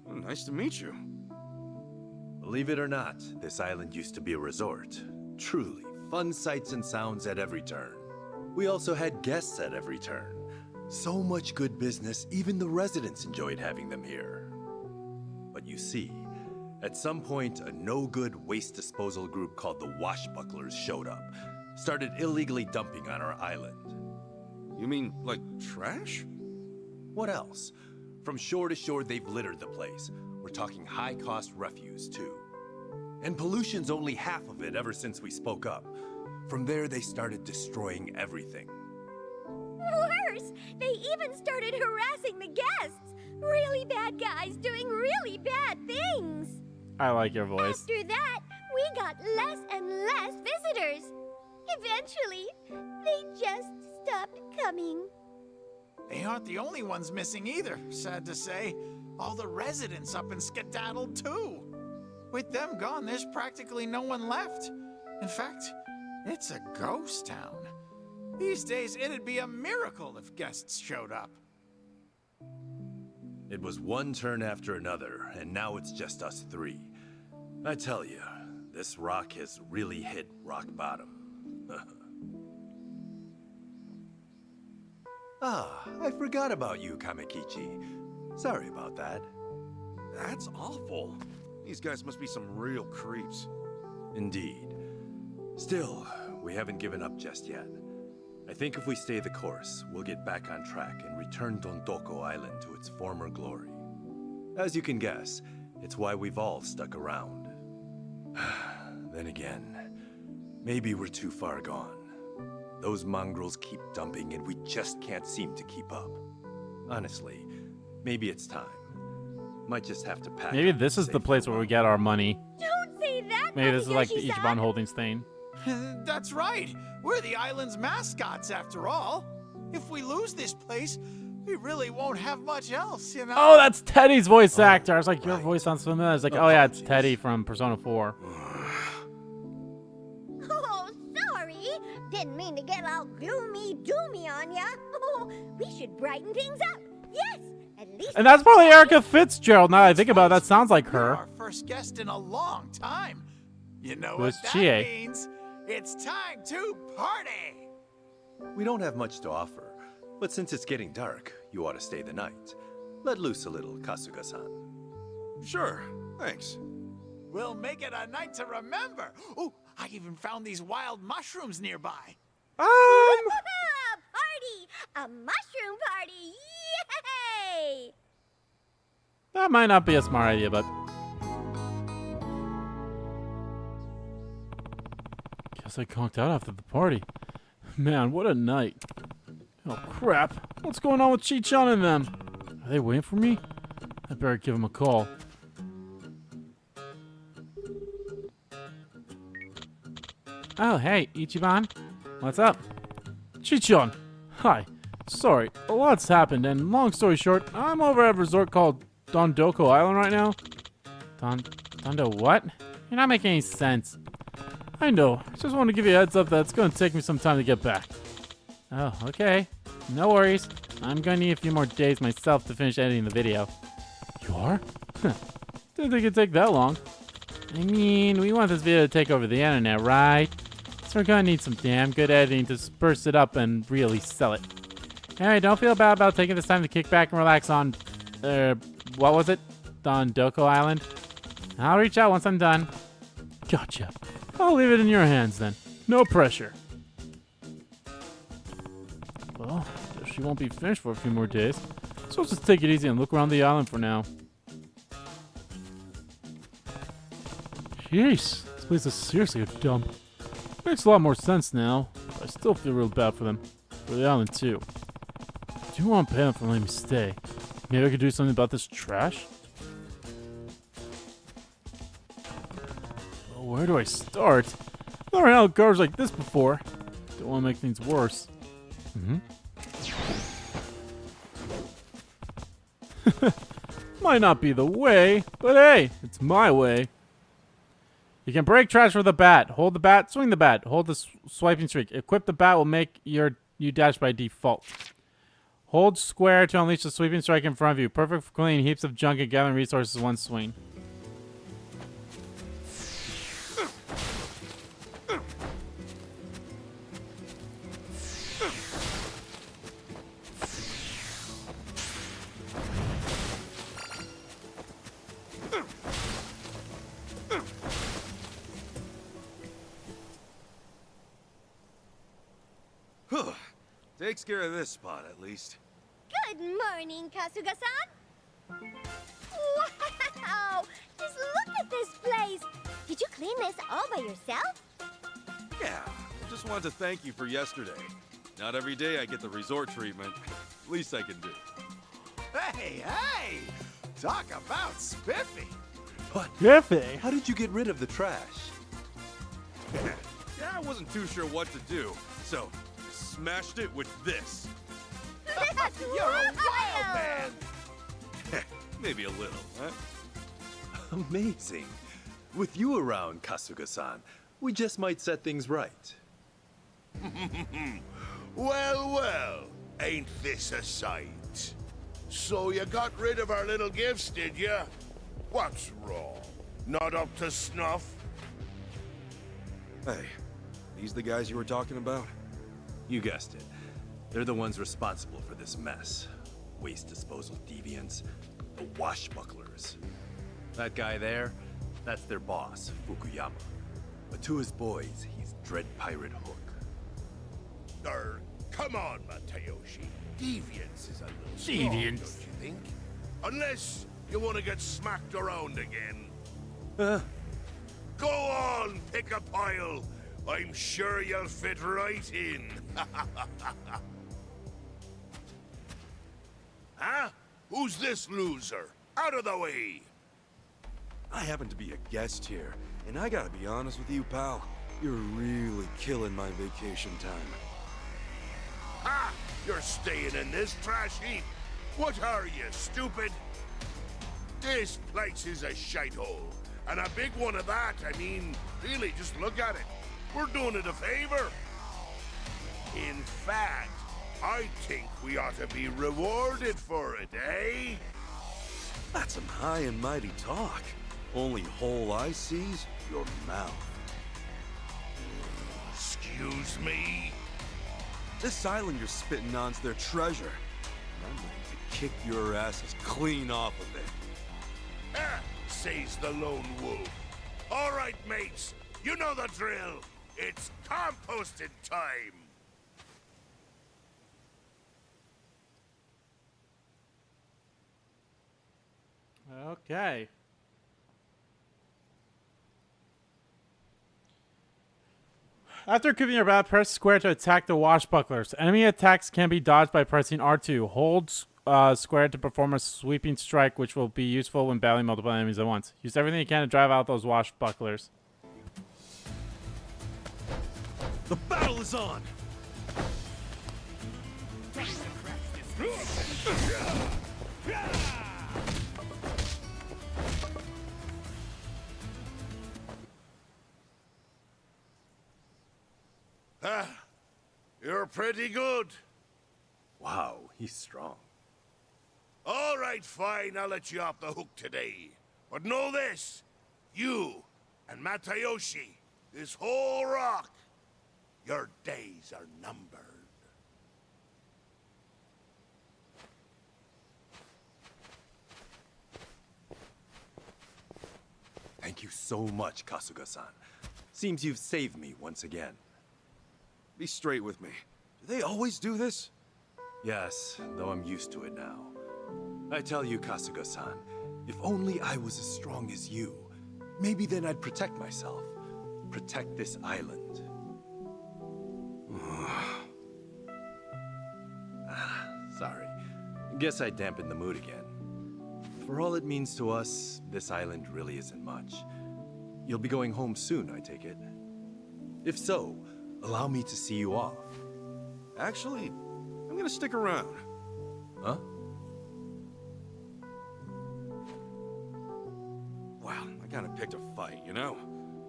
Oh, nice to meet you. Believe it or not, this island used to be a resort. Truly, fun sights and sounds at every turn. We also had guests at every turn. So much good business, even the residents enjoyed having them here. But you see, at some point, a no-good waste disposal group called the Washbucklers showed up, started illegally dumping on our island. You mean, like, trash? What else? From shore to shore, they've littered the place. We're talking high-cost refuse, too. And pollution's only half of it ever since we spoke up. From there, they started destroying everything. Worse, they even started harassing the guests. Really bad guys doing really bad things. I like your voice. After that, we got less and less visitors. Eventually, they just stopped coming. They aren't the only ones missing either, sad to say. All the residents up and skedaddled too. With them gone, there's practically no one left. In fact, It's a ghost town. These days, it'd be a miracle if guests showed up. It was one turn after another, and now it's just us three. I tell you, this rock has really hit rock bottom. Ah, I forgot about you, Kamikichi. Sorry about that. That's awful. These guys must be some real creeps. Indeed. Still, we haven't given up just yet. I think if we stay the course, we'll get back on track and return Dondoko Island to its former glory. As you can guess, it's why we've all stuck around. Then again, maybe we're too far gone. Those mongrels keep dumping and we just can't seem to keep up. Honestly, maybe it's time. Might just have to pack. Maybe this is the place where we get our money. Don't say that. Maybe this is like the Yoshi-san. Ichiban Holdings thing. That's right. We're the island's mascots, after all. If we lose this place, we really won't have much else, you know? Oh, that's Teddy's voice actor. I was like, your voice sounds familiar. I was like, oh yeah, it's Teddy from Persona 4. Oh, sorry. Didn't mean to get all gloomy doomy on ya. Oh, we should brighten things up. Yes, at least. And that's probably Erica Fitzgerald. Now that I think about it, that sounds like her. Our first guest in a long time. You know Who's what that Chie? means? It's time to party! We don't have much to offer, but since it's getting dark, you ought to stay the night. Let loose a little, Kasuga-san. Sure, thanks. We'll make it a night to remember. Oh, I even found these wild mushrooms nearby. Party! A mushroom party! Yay! That might not be a smart idea, but guess I conked out after the party. Man, what a night. Oh crap. What's going on with Chi-chan and them? Are they waiting for me? I better give them a call. Oh, hey, Ichiban. What's up? Chi-chan. Hi. Sorry, a lot's happened, and long story short, I'm over at a resort called Dondoko Island right now. Dondo what? You're not making any sense. I know. I just want to give you a heads up that it's going to take me some time to get back. Oh, okay. No worries. I'm going to need a few more days myself to finish editing the video. You are? Didn't think it'd take that long. I mean, we want this video to take over the internet, right? So we're going to need some damn good editing to spruce it up and really sell it. Alright, don't feel bad about taking this time to kick back and relax on, what was it? Dondoko Island? I'll reach out once I'm done. Gotcha. I'll leave it in your hands then. No pressure. Well, guess she won't be finished for a few more days. So let's just take it easy and look around the island for now. Jeez, this place is seriously a dump. Makes a lot more sense now, but I still feel real bad for them. For the island too. I do want to pay them for letting me stay. Maybe I could do something about this trash? Well, where do I start? I've never handled garbage like this before. Don't want to make things worse. Might not be the way, but hey, it's my way. You can break trash with a bat. Hold the bat, swing the bat. Hold the swiping streak. Equip the bat will make you dash by default. Hold square to unleash the sweeping strike in front of you. Perfect for cleaning heaps of junk and gathering resources in one swing. Takes care of this spot, at least. Good morning, Kasuga-san. Wow! Just look at this place. Did you clean this all by yourself? Yeah, I just wanted to thank you for yesterday. Not every day I get the resort treatment. Least I can do. Hey, hey! Talk about spiffy. What? Spiffy? How did you get rid of the trash? Yeah, I wasn't too sure what to do, so smashed it with this. You're a wild man. Maybe a little, huh? Amazing. With you around, Kasuga-san, we just might set things right. Well, well, ain't this a sight? So you got rid of our little gifts, did you? What's wrong? Not up to snuff? Hey, these the guys you were talking about? You guessed it. They're the ones responsible for this mess. Waste disposal deviants, the washbucklers. That guy there, that's their boss, Fukuyama. But to his boys, he's Dread Pirate Hook. Come on, Matayoshi. Deviants is a little strong, don't you think? Unless you want to get smacked around again. Go on, pick a pile. I'm sure you'll fit right in. Huh? Who's this loser? Out of the way! I happen to be a guest here, and I gotta be honest with you, pal. You're really killing my vacation time. Ha! You're staying in this trash heap. What are you, stupid? This place is a shithole. And a big one of that. I mean, really, just look at it. We're doing it a favor. In fact, I think we ought to be rewarded for it, eh? That's some high and mighty talk. Only hole I see's your mouth. Excuse me? This island you're spitting on's their treasure. And I'm ready to kick your asses clean off of it. Ah, says the lone wolf. All right, mates. You know the drill. It's composting time. Okay. After equipping your bat, press square to attack the washbucklers. Enemy attacks can be dodged by pressing R2. Hold square to perform a sweeping strike, which will be useful when battling multiple enemies at once. Use everything you can to drive out those washbucklers. The battle is on! Ah, you're pretty good. Wow, he's strong. All right, fine, I'll let you off the hook today. But know this, you and Matayoshi, this whole rock, your days are numbered. Thank you so much, Kasuga-san. Seems you've saved me once again. Be straight with me. Do they always do this? Yes, though I'm used to it now. I tell you, Kasuga-san, if only I was as strong as you, maybe then I'd protect myself. Protect this island. Sorry. Guess I dampened the mood again. For all it means to us, this island really isn't much. You'll be going home soon, I take it. If so, allow me to see you off. Actually, I'm gonna stick around. Huh? Wow, I kinda picked a fight, you know?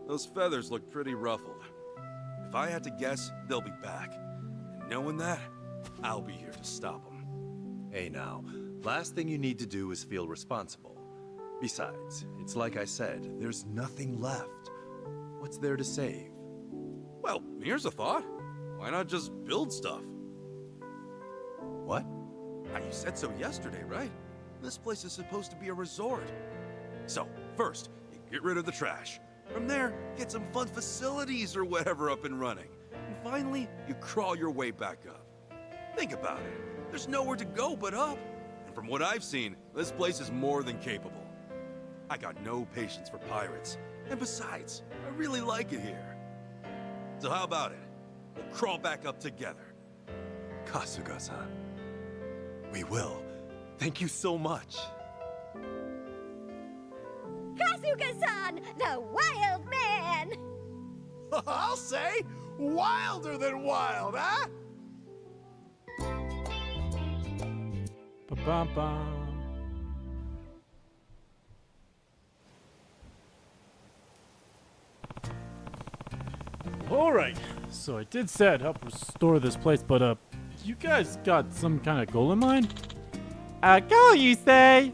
Those feathers look pretty ruffled. If I had to guess, they'll be back. And knowing that, I'll be here to stop them. Hey now, last thing you need to do is feel responsible. Besides, it's like I said, there's nothing left. What's there to save? Well, here's a thought. Why not just build stuff? What? You said so yesterday, right? This place is supposed to be a resort. So, first, you get rid of the trash. From there, get some fun facilities or whatever up and running. And finally, you crawl your way back up. Think about it. There's nowhere to go but up. And from what I've seen, this place is more than capable. I got no patience for pirates. And besides, I really like it here. So how about it? We'll crawl back up together. Kasuga-san. We will. Thank you so much. Kasuga-san, the wild man! I'll say, wilder than wild, huh? Ba-bum-bum. All right, So I did say I'd help restore this place, but you guys got some kind of goal in mind? A goal, you say?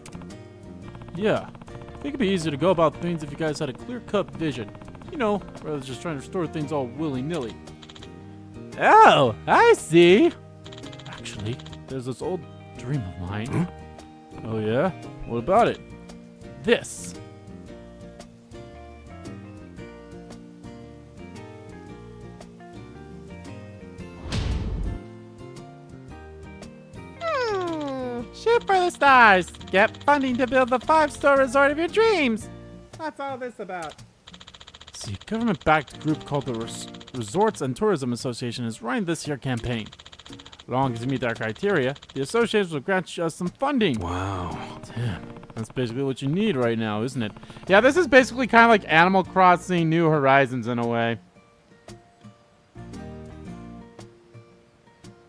Yeah. I think it'd be easier to go about things if you guys had a clear-cut vision. You know, rather than just trying to restore things all willy-nilly. Oh, I see. Actually, there's this old dream of mine. Oh yeah? What about it? This. Shoot for the stars. Get funding to build the 5-star resort of your dreams. What's all this about? See, a government-backed group called the Resorts and Tourism Association is running this year campaign. As long as you meet our criteria, the association will grant us some funding. Wow. Damn. That's basically what you need right now, isn't it? Yeah, this is basically kind of like Animal Crossing New Horizons in a way.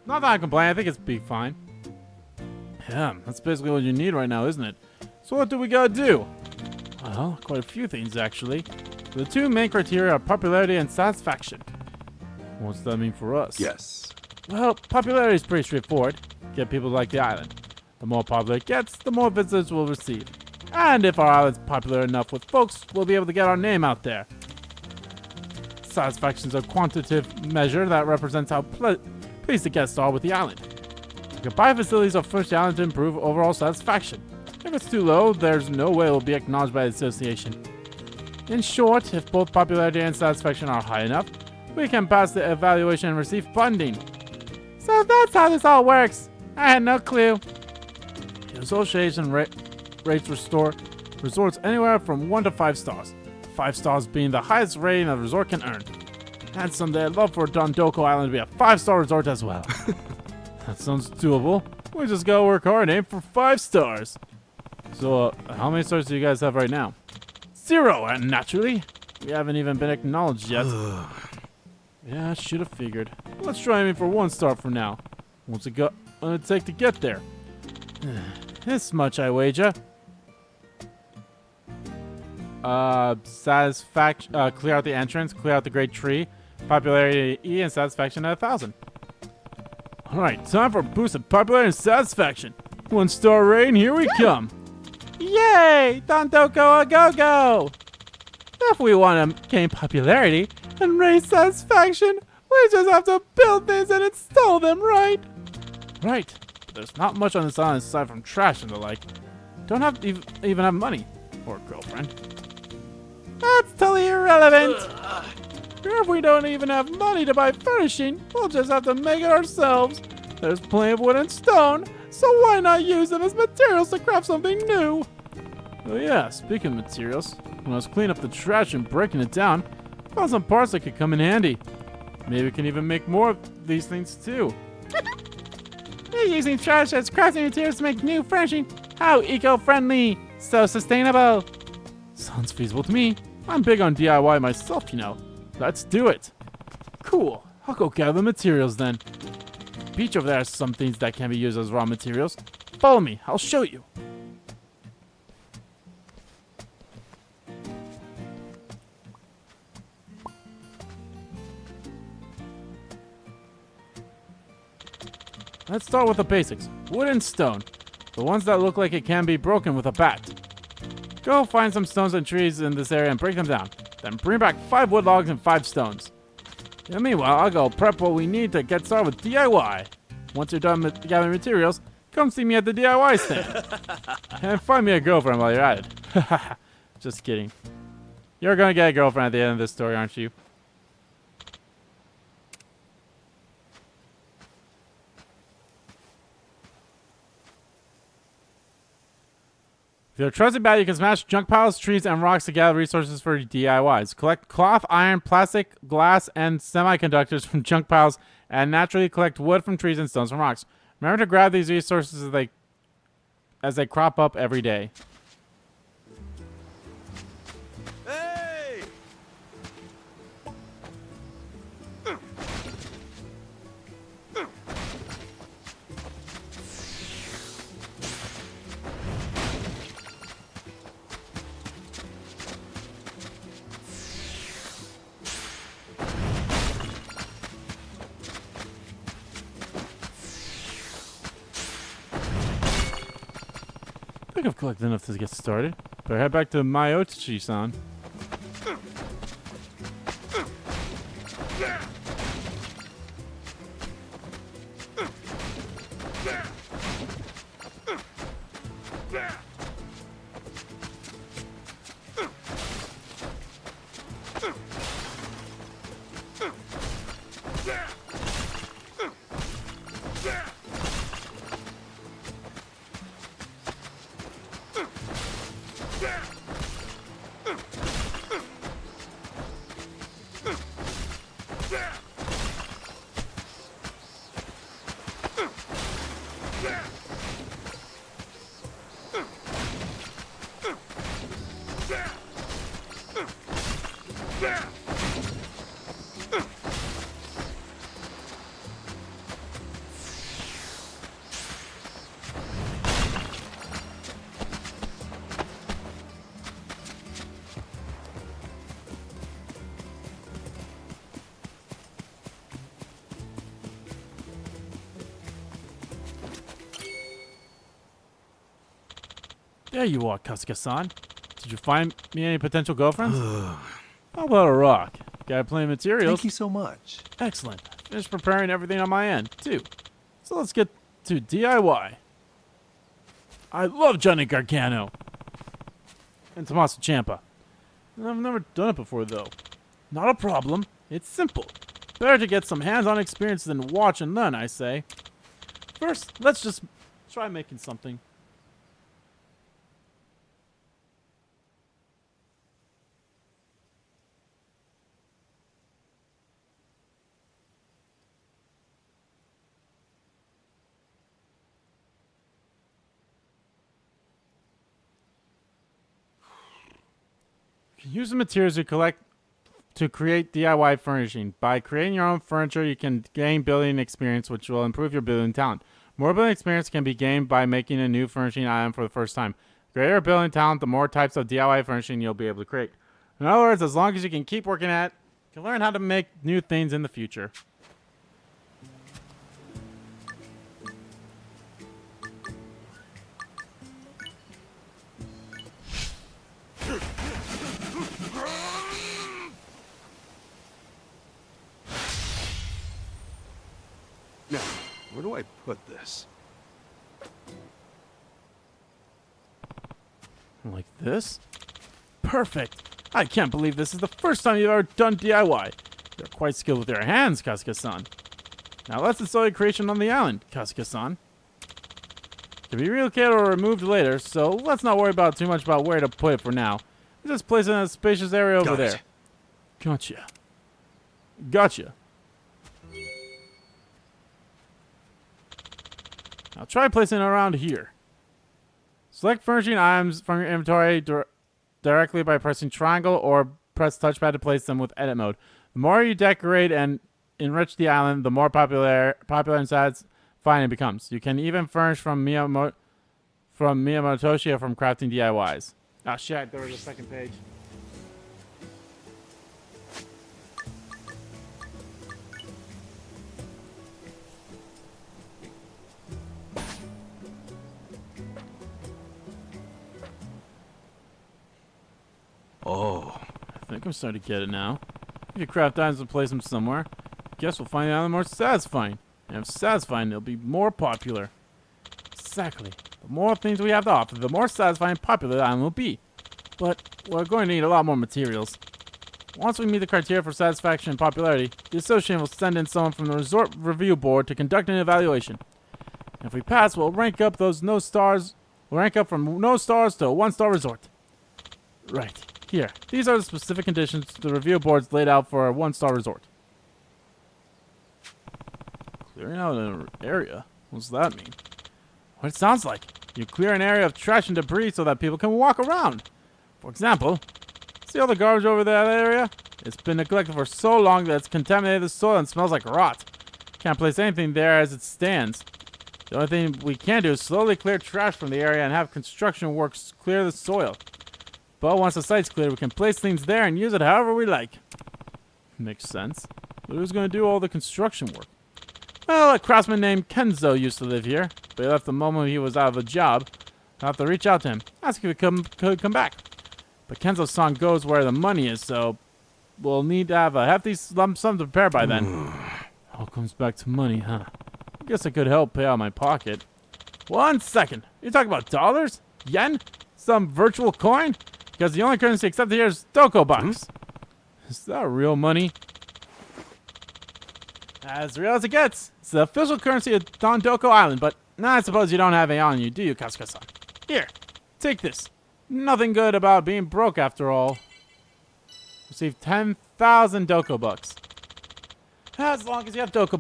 Not that I complain. I think it's be fine. Yeah, that's basically what you need right now, isn't it? So what do we gotta do? Well, quite a few things, actually. The two main criteria are popularity and satisfaction. What's that mean for us? Yes. Well, popularity is pretty straightforward. Get people to like the island. The more popular it gets, the more visitors we'll receive. And if our island's popular enough with folks, we'll be able to get our name out there. Satisfaction is a quantitative measure that represents how pleased the guests are with the island. You can buy facilities or push the island to improve overall satisfaction. If it's too low, there's no way it will be acknowledged by the association. In short, if both popularity and satisfaction are high enough, we can pass the evaluation and receive funding. So that's how this all works. I had no clue. The association rates resorts anywhere from 1 to 5 stars. 5 stars being the highest rating a resort can earn. And someday I'd love for Dondoko Island to be a 5-star resort as well. That sounds doable. We just gotta work hard and aim for 5 stars. So, how many stars do you guys have right now? 0, and naturally. We haven't even been acknowledged yet. Yeah, I should have figured. Let's try aiming for 1 star for now. What's it take to get there? This much, I wager. Satisfaction. Clear out the entrance. Clear out the great tree. Popularity E and satisfaction at 1,000. All right, time for a boost of popularity and satisfaction. 1-star rating, here we come. Yay! Dondoko a go-go! If we want to gain popularity and raise satisfaction, we just have to build things and install them, right? Right. But there's not much on this island aside from trash and the like. Don't have to even have money. Or a girlfriend. That's totally irrelevant. If we don't even have money to buy furnishing, we'll just have to make it ourselves. There's plenty of wood and stone, so why not use them as materials to craft something new? Oh yeah, speaking of materials, when I was cleaning up the trash and breaking it down, I found some parts that could come in handy. Maybe we can even make more of these things too. You're using trash as crafting materials to make new furnishing. How eco-friendly! So sustainable! Sounds feasible to me. I'm big on DIY myself, you know. Let's do it. Cool. I'll go gather the materials then. Beach over there has some things that can be used as raw materials. Follow me. I'll show you. Let's start with the basics. Wood and stone. The ones that look like it can be broken with a bat. Go find some stones and trees in this area and break them down. Then bring back 5 wood logs and 5 stones. And meanwhile, I'll go prep what we need to get started with DIY. Once you're done with gathering materials, come see me at the DIY stand. And find me a girlfriend while you're at it. Just kidding. You're gonna get a girlfriend at the end of this story, aren't you? If you're a trusted bat, you can smash junk piles, trees, and rocks to gather resources for DIYs. Collect cloth, iron, plastic, glass, and semiconductors from junk piles, and naturally collect wood from trees and stones from rocks. Remember to grab these resources as they crop up every day. Hey! think I've collected enough to get started. Better head back to Mayochi-san. There you are, Kasuga-san. Did you find me any potential girlfriends? How about a rock? Got plenty of materials. Thank you so much. Excellent. Finished preparing everything on my end, too. So let's get to DIY. I love Johnny Gargano. And Tommaso Ciampa. I've never done it before, though. Not a problem. It's simple. Better to get some hands-on experience than watch and learn, I say. First, let's just try making something. Use the materials you collect to create DIY furnishing. By creating your own furniture, you can gain building experience, which will improve your building talent. More building experience can be gained by making a new furnishing item for the first time. The greater building talent, the more types of DIY furnishing you'll be able to create. In other words, as long as you can keep working at it, you can learn how to make new things in the future. Now, where do I put this? Like this? Perfect! I can't believe this is the first time you've ever done DIY. You're quite skilled with your hands, Kasuga-san. Now let's install your creation on the island, Kasuga-san. It can be relocated or removed later, so let's not worry too much about where to put it for now. Just place it in a spacious area over there. Gotcha. Gotcha. Now try placing it around here. Select furnishing items from your inventory directly by pressing triangle or press touchpad to place them with edit mode. The more you decorate and enrich the island, the more popular and satisfying it becomes. You can even furnish from Miyamotoshi or from crafting DIYs. Oh shit, there was a second page. Oh, I think I'm starting to get it now. If you craft items and place them somewhere, guess we'll find the island more satisfying. And if satisfying, it'll be more popular. Exactly. The more things we have to offer, the more satisfying and popular the island will be. But we're going to need a lot more materials. Once we meet the criteria for satisfaction and popularity, the association will send in someone from the resort review board to conduct an evaluation. And if we pass, we'll rank up those no stars. We'll rank up from no stars to a 1-star resort. Right. Here, these are the specific conditions the review board's laid out for a 1-star resort. Clearing out an area? What's that mean? What it sounds like. You clear an area of trash and debris so that people can walk around. For example, see all the garbage over that area? It's been neglected for so long that it's contaminated the soil and smells like rot. Can't place anything there as it stands. The only thing we can do is slowly clear trash from the area and have construction works clear the soil. But once the site's cleared, we can place things there and use it however we like. Makes sense. But who's going to do all the construction work? Well, a craftsman named Kenzo used to live here, but he left the moment he was out of a job. I'll have to reach out to him, ask if he could come back. But Kenzo-san goes where the money is, so we'll need to have a hefty lump sum to prepare by then. All comes back to money, huh? I guess I could help pay out my pocket. 1 second. You talking about dollars? Yen? Some virtual coin? Because the only currency accepted here is Doko bucks. Is that real money? As real as it gets. It's the official currency of Dondoko Island, but I suppose you don't have it on you, do you, Kasuga-san? Here, take this. Nothing good about being broke after all. Receive 10,000 Doko bucks. As long as you have Doko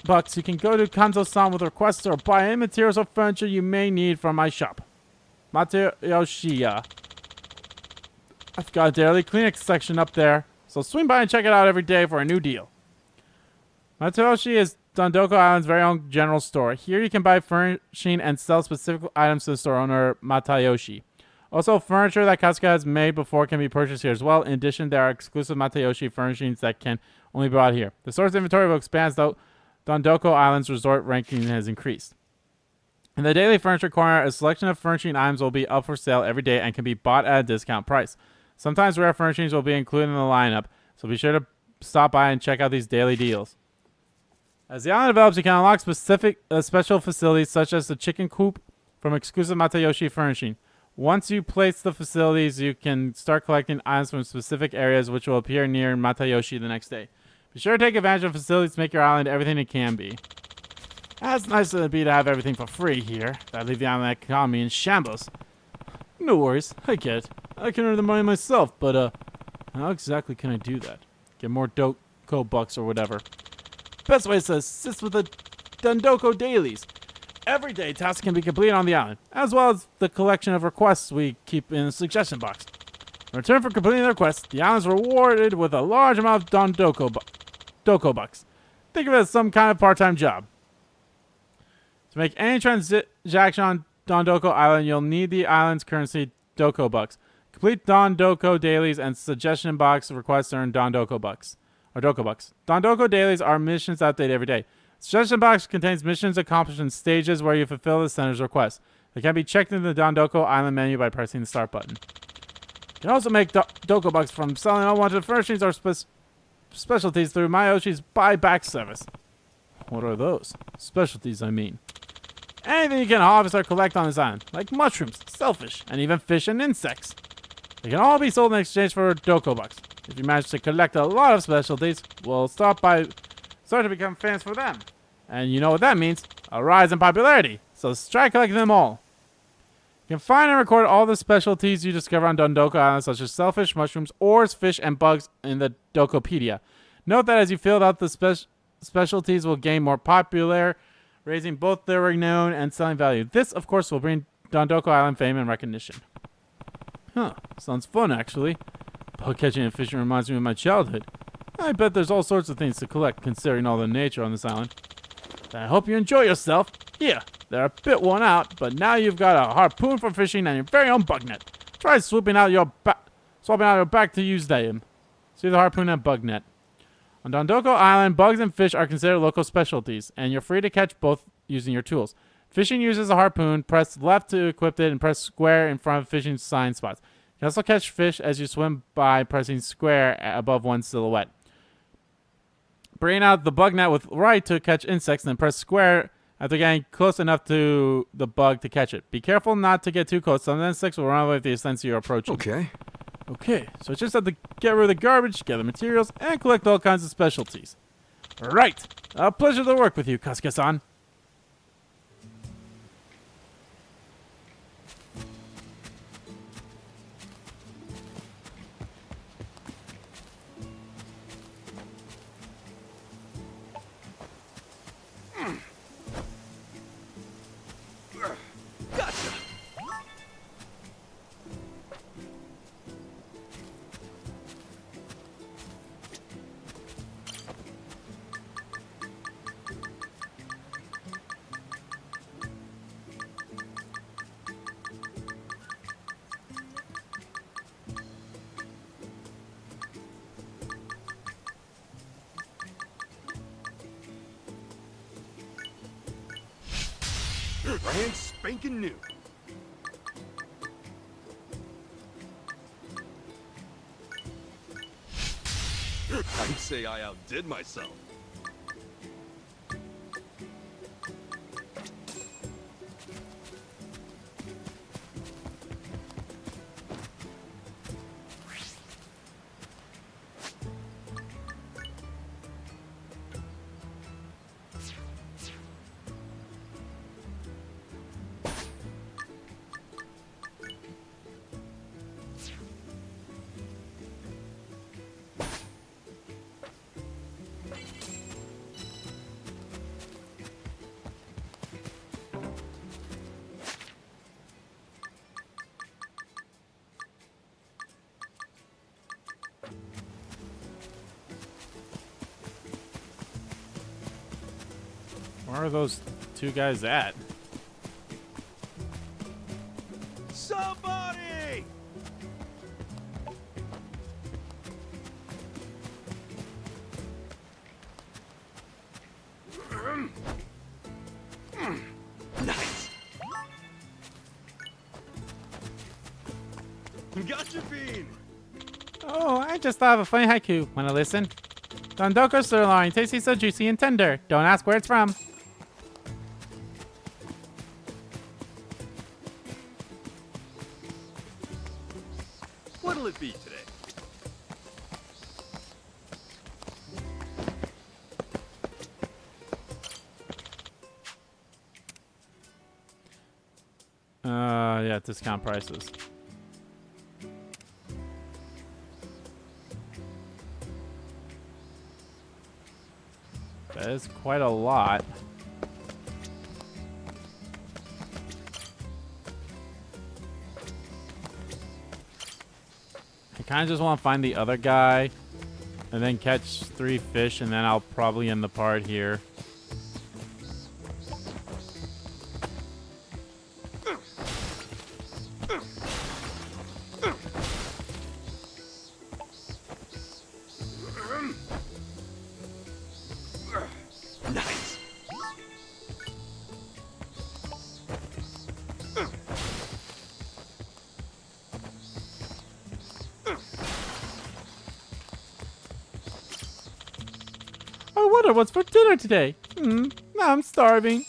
bucks, you can go to Kanzo-san with requests or buy any materials or furniture you may need from my shop. Mateyoshiya. I've got a daily clinic section up there, so swing by and check it out every day for a new deal. Matayoshi is Dondoko Island's very own general store. Here you can buy furnishing and sell specific items to the store owner, Matayoshi. Also, furniture that Kasuga has made before can be purchased here as well. In addition, there are exclusive Matayoshi furnishings that can only be bought here. The store's inventory will expand though Dondoko Island's resort ranking has increased. In the daily furniture corner, a selection of furnishing items will be up for sale every day and can be bought at a discount price. Sometimes rare furnishings will be included in the lineup, so be sure to stop by and check out these daily deals. As the island develops, you can unlock special facilities such as the chicken coop from exclusive Matayoshi furnishing. Once you place the facilities, you can start collecting items from specific areas which will appear near Matayoshi the next day. Be sure to take advantage of facilities to make your island everything it can be. As nice as it would be to have everything for free here, that'd leave the island economy in shambles. No worries, I get it. I can earn the money myself, but how exactly can I do that? Get more Doko bucks or whatever. Best way is to assist with the Dondoko dailies. Every day, tasks can be completed on the island, as well as the collection of requests we keep in the suggestion box. In return for completing the request, the island is rewarded with a large amount of Doko bucks. Think of it as some kind of part-time job. To make any transaction on Dondoko Island, you'll need the island's currency, Doko bucks. Complete Dondoko dailies and suggestion box requests earn Dondoko bucks. Or Doko bucks. Dondoko dailies are missions updated every day. Suggestion box contains missions accomplished in stages where you fulfill the center's request. They can be checked in the Dondoko Island menu by pressing the start button. You can also make Doko bucks from selling unwanted furnishings or specialties through Mayoshi's buyback service. What are those? Specialties, I mean. Anything you can harvest or collect on this island, like mushrooms, shellfish, and even fish and insects. They can all be sold in exchange for Doko bucks. If you manage to collect a lot of specialties, we'll start to become fans for them. And you know what that means, a rise in popularity. So try collecting them all. You can find and record all the specialties you discover on Dondoko Island, such as shellfish, mushrooms, ores, fish, and bugs in the Dokopedia. Note that as you fill out the specialties will gain more popular, raising both their renown and selling value. This, of course, will bring Dondoko Island fame and recognition. Huh, sounds fun, actually. Bug catching and fishing reminds me of my childhood. I bet there's all sorts of things to collect, considering all the nature on this island. I hope you enjoy yourself. Here, they're a bit worn out, but now you've got a harpoon for fishing and your very own bug net. Try swapping out your back to use them. See the harpoon and bug net. On Dondoko Island, bugs and fish are considered local specialties, and you're free to catch both using your tools. Fishing uses a harpoon. Press left to equip it and press square in front of fishing sign spots. You can also catch fish as you swim by pressing square above one silhouette. Bring out the bug net with right to catch insects, and then press square after getting close enough to the bug to catch it. Be careful not to get too close. Some insects will run away with the sense you're approaching. Okay, so I just have to get rid of the garbage, gather materials, and collect all kinds of specialties. Right! A pleasure to work with you, Kasuga-san. Brand spanking new. say I outdid myself. Where are those two guys at? Somebody! Nice. Gotcha, Bean. Oh, I just thought of a funny haiku. Wanna listen? Dondoko sirloin, tasty so juicy and tender. Don't ask where it's from. What'll it be today? Yeah, discount prices. That is quite a lot. I kind of just want to find the other guy and then catch 3 fish, and then I'll probably end the part here. Nice. I wonder what's for dinner today. Now I'm starving.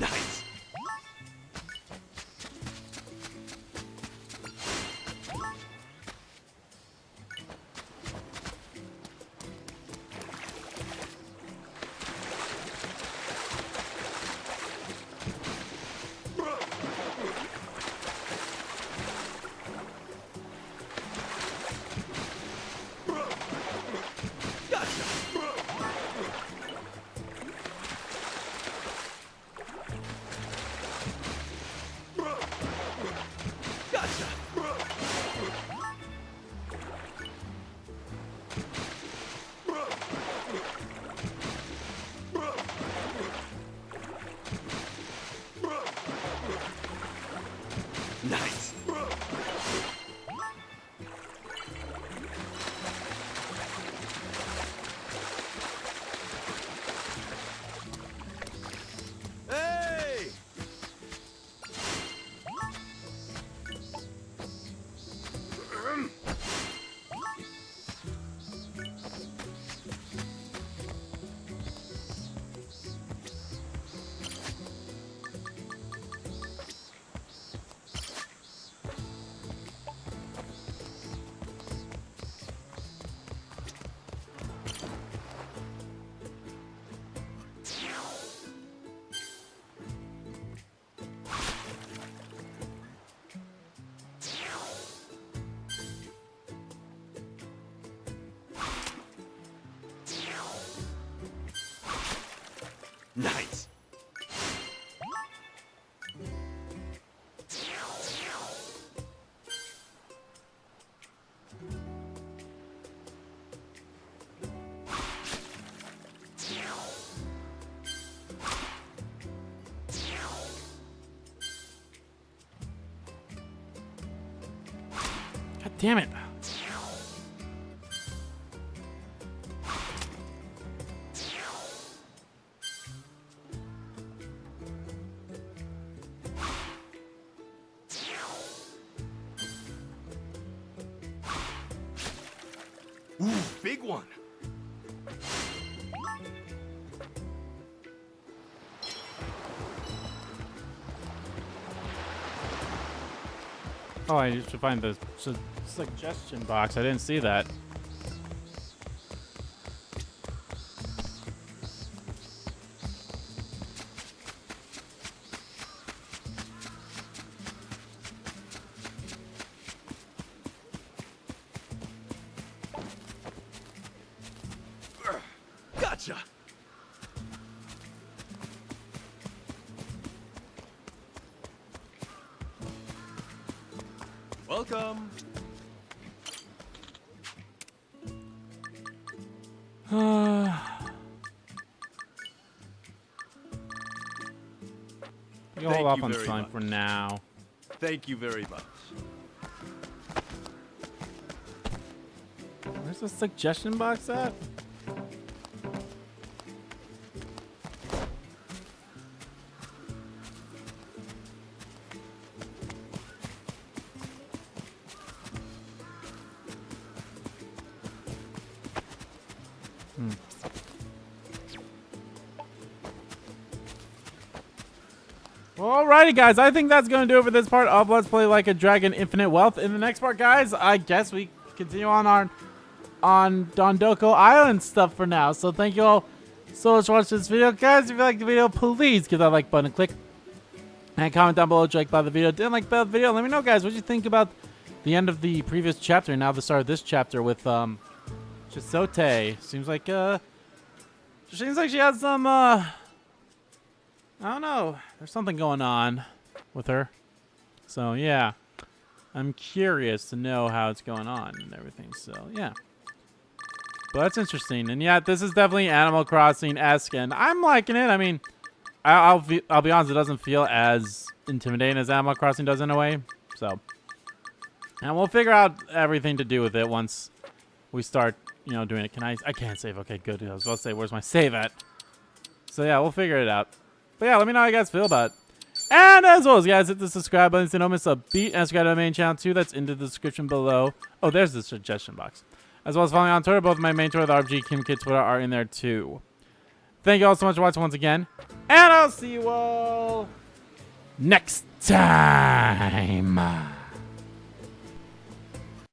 Nice. Nice. God damn it. Ooh, big one. Oh, I used to find the suggestion box. I didn't see that. Gotcha. Welcome. You hold off on slime for now. Thank you very much. Where's the suggestion box at? Alrighty, guys. I think that's going to do it for this part of Let's Play Like a Dragon Infinite Wealth. In the next part, guys, I guess we continue on our Dondoko Island stuff for now. So thank you all so much for watching this video. Guys, if you liked the video, please give that like button a click. And comment down below what you liked about the video. Didn't like the video? Let me know, guys. What you think about the end of the previous chapter and now the start of this chapter with Chisote. Seems like she has some I don't know. There's something going on with her. So, yeah. I'm curious to know how it's going on and everything. So, yeah. But that's interesting. And, yeah, this is definitely Animal Crossing-esque. And I'm liking it. I mean, I'll be honest. It doesn't feel as intimidating as Animal Crossing does in a way. So, and we'll figure out everything to do with it once we start, doing it. I can't save. Okay, good. I was about to say, where's my save at? So, yeah, we'll figure it out. But yeah, let me know how you guys feel about it. And as always, guys, hit the subscribe button so you don't miss a beat. And subscribe to the main channel too. That's in the description below. Oh, there's the suggestion box. As well as following me on Twitter. Both my main Twitter, the RBG Kim Kid Twitter, are in there too. Thank you all so much for watching once again. And I'll see you all next time.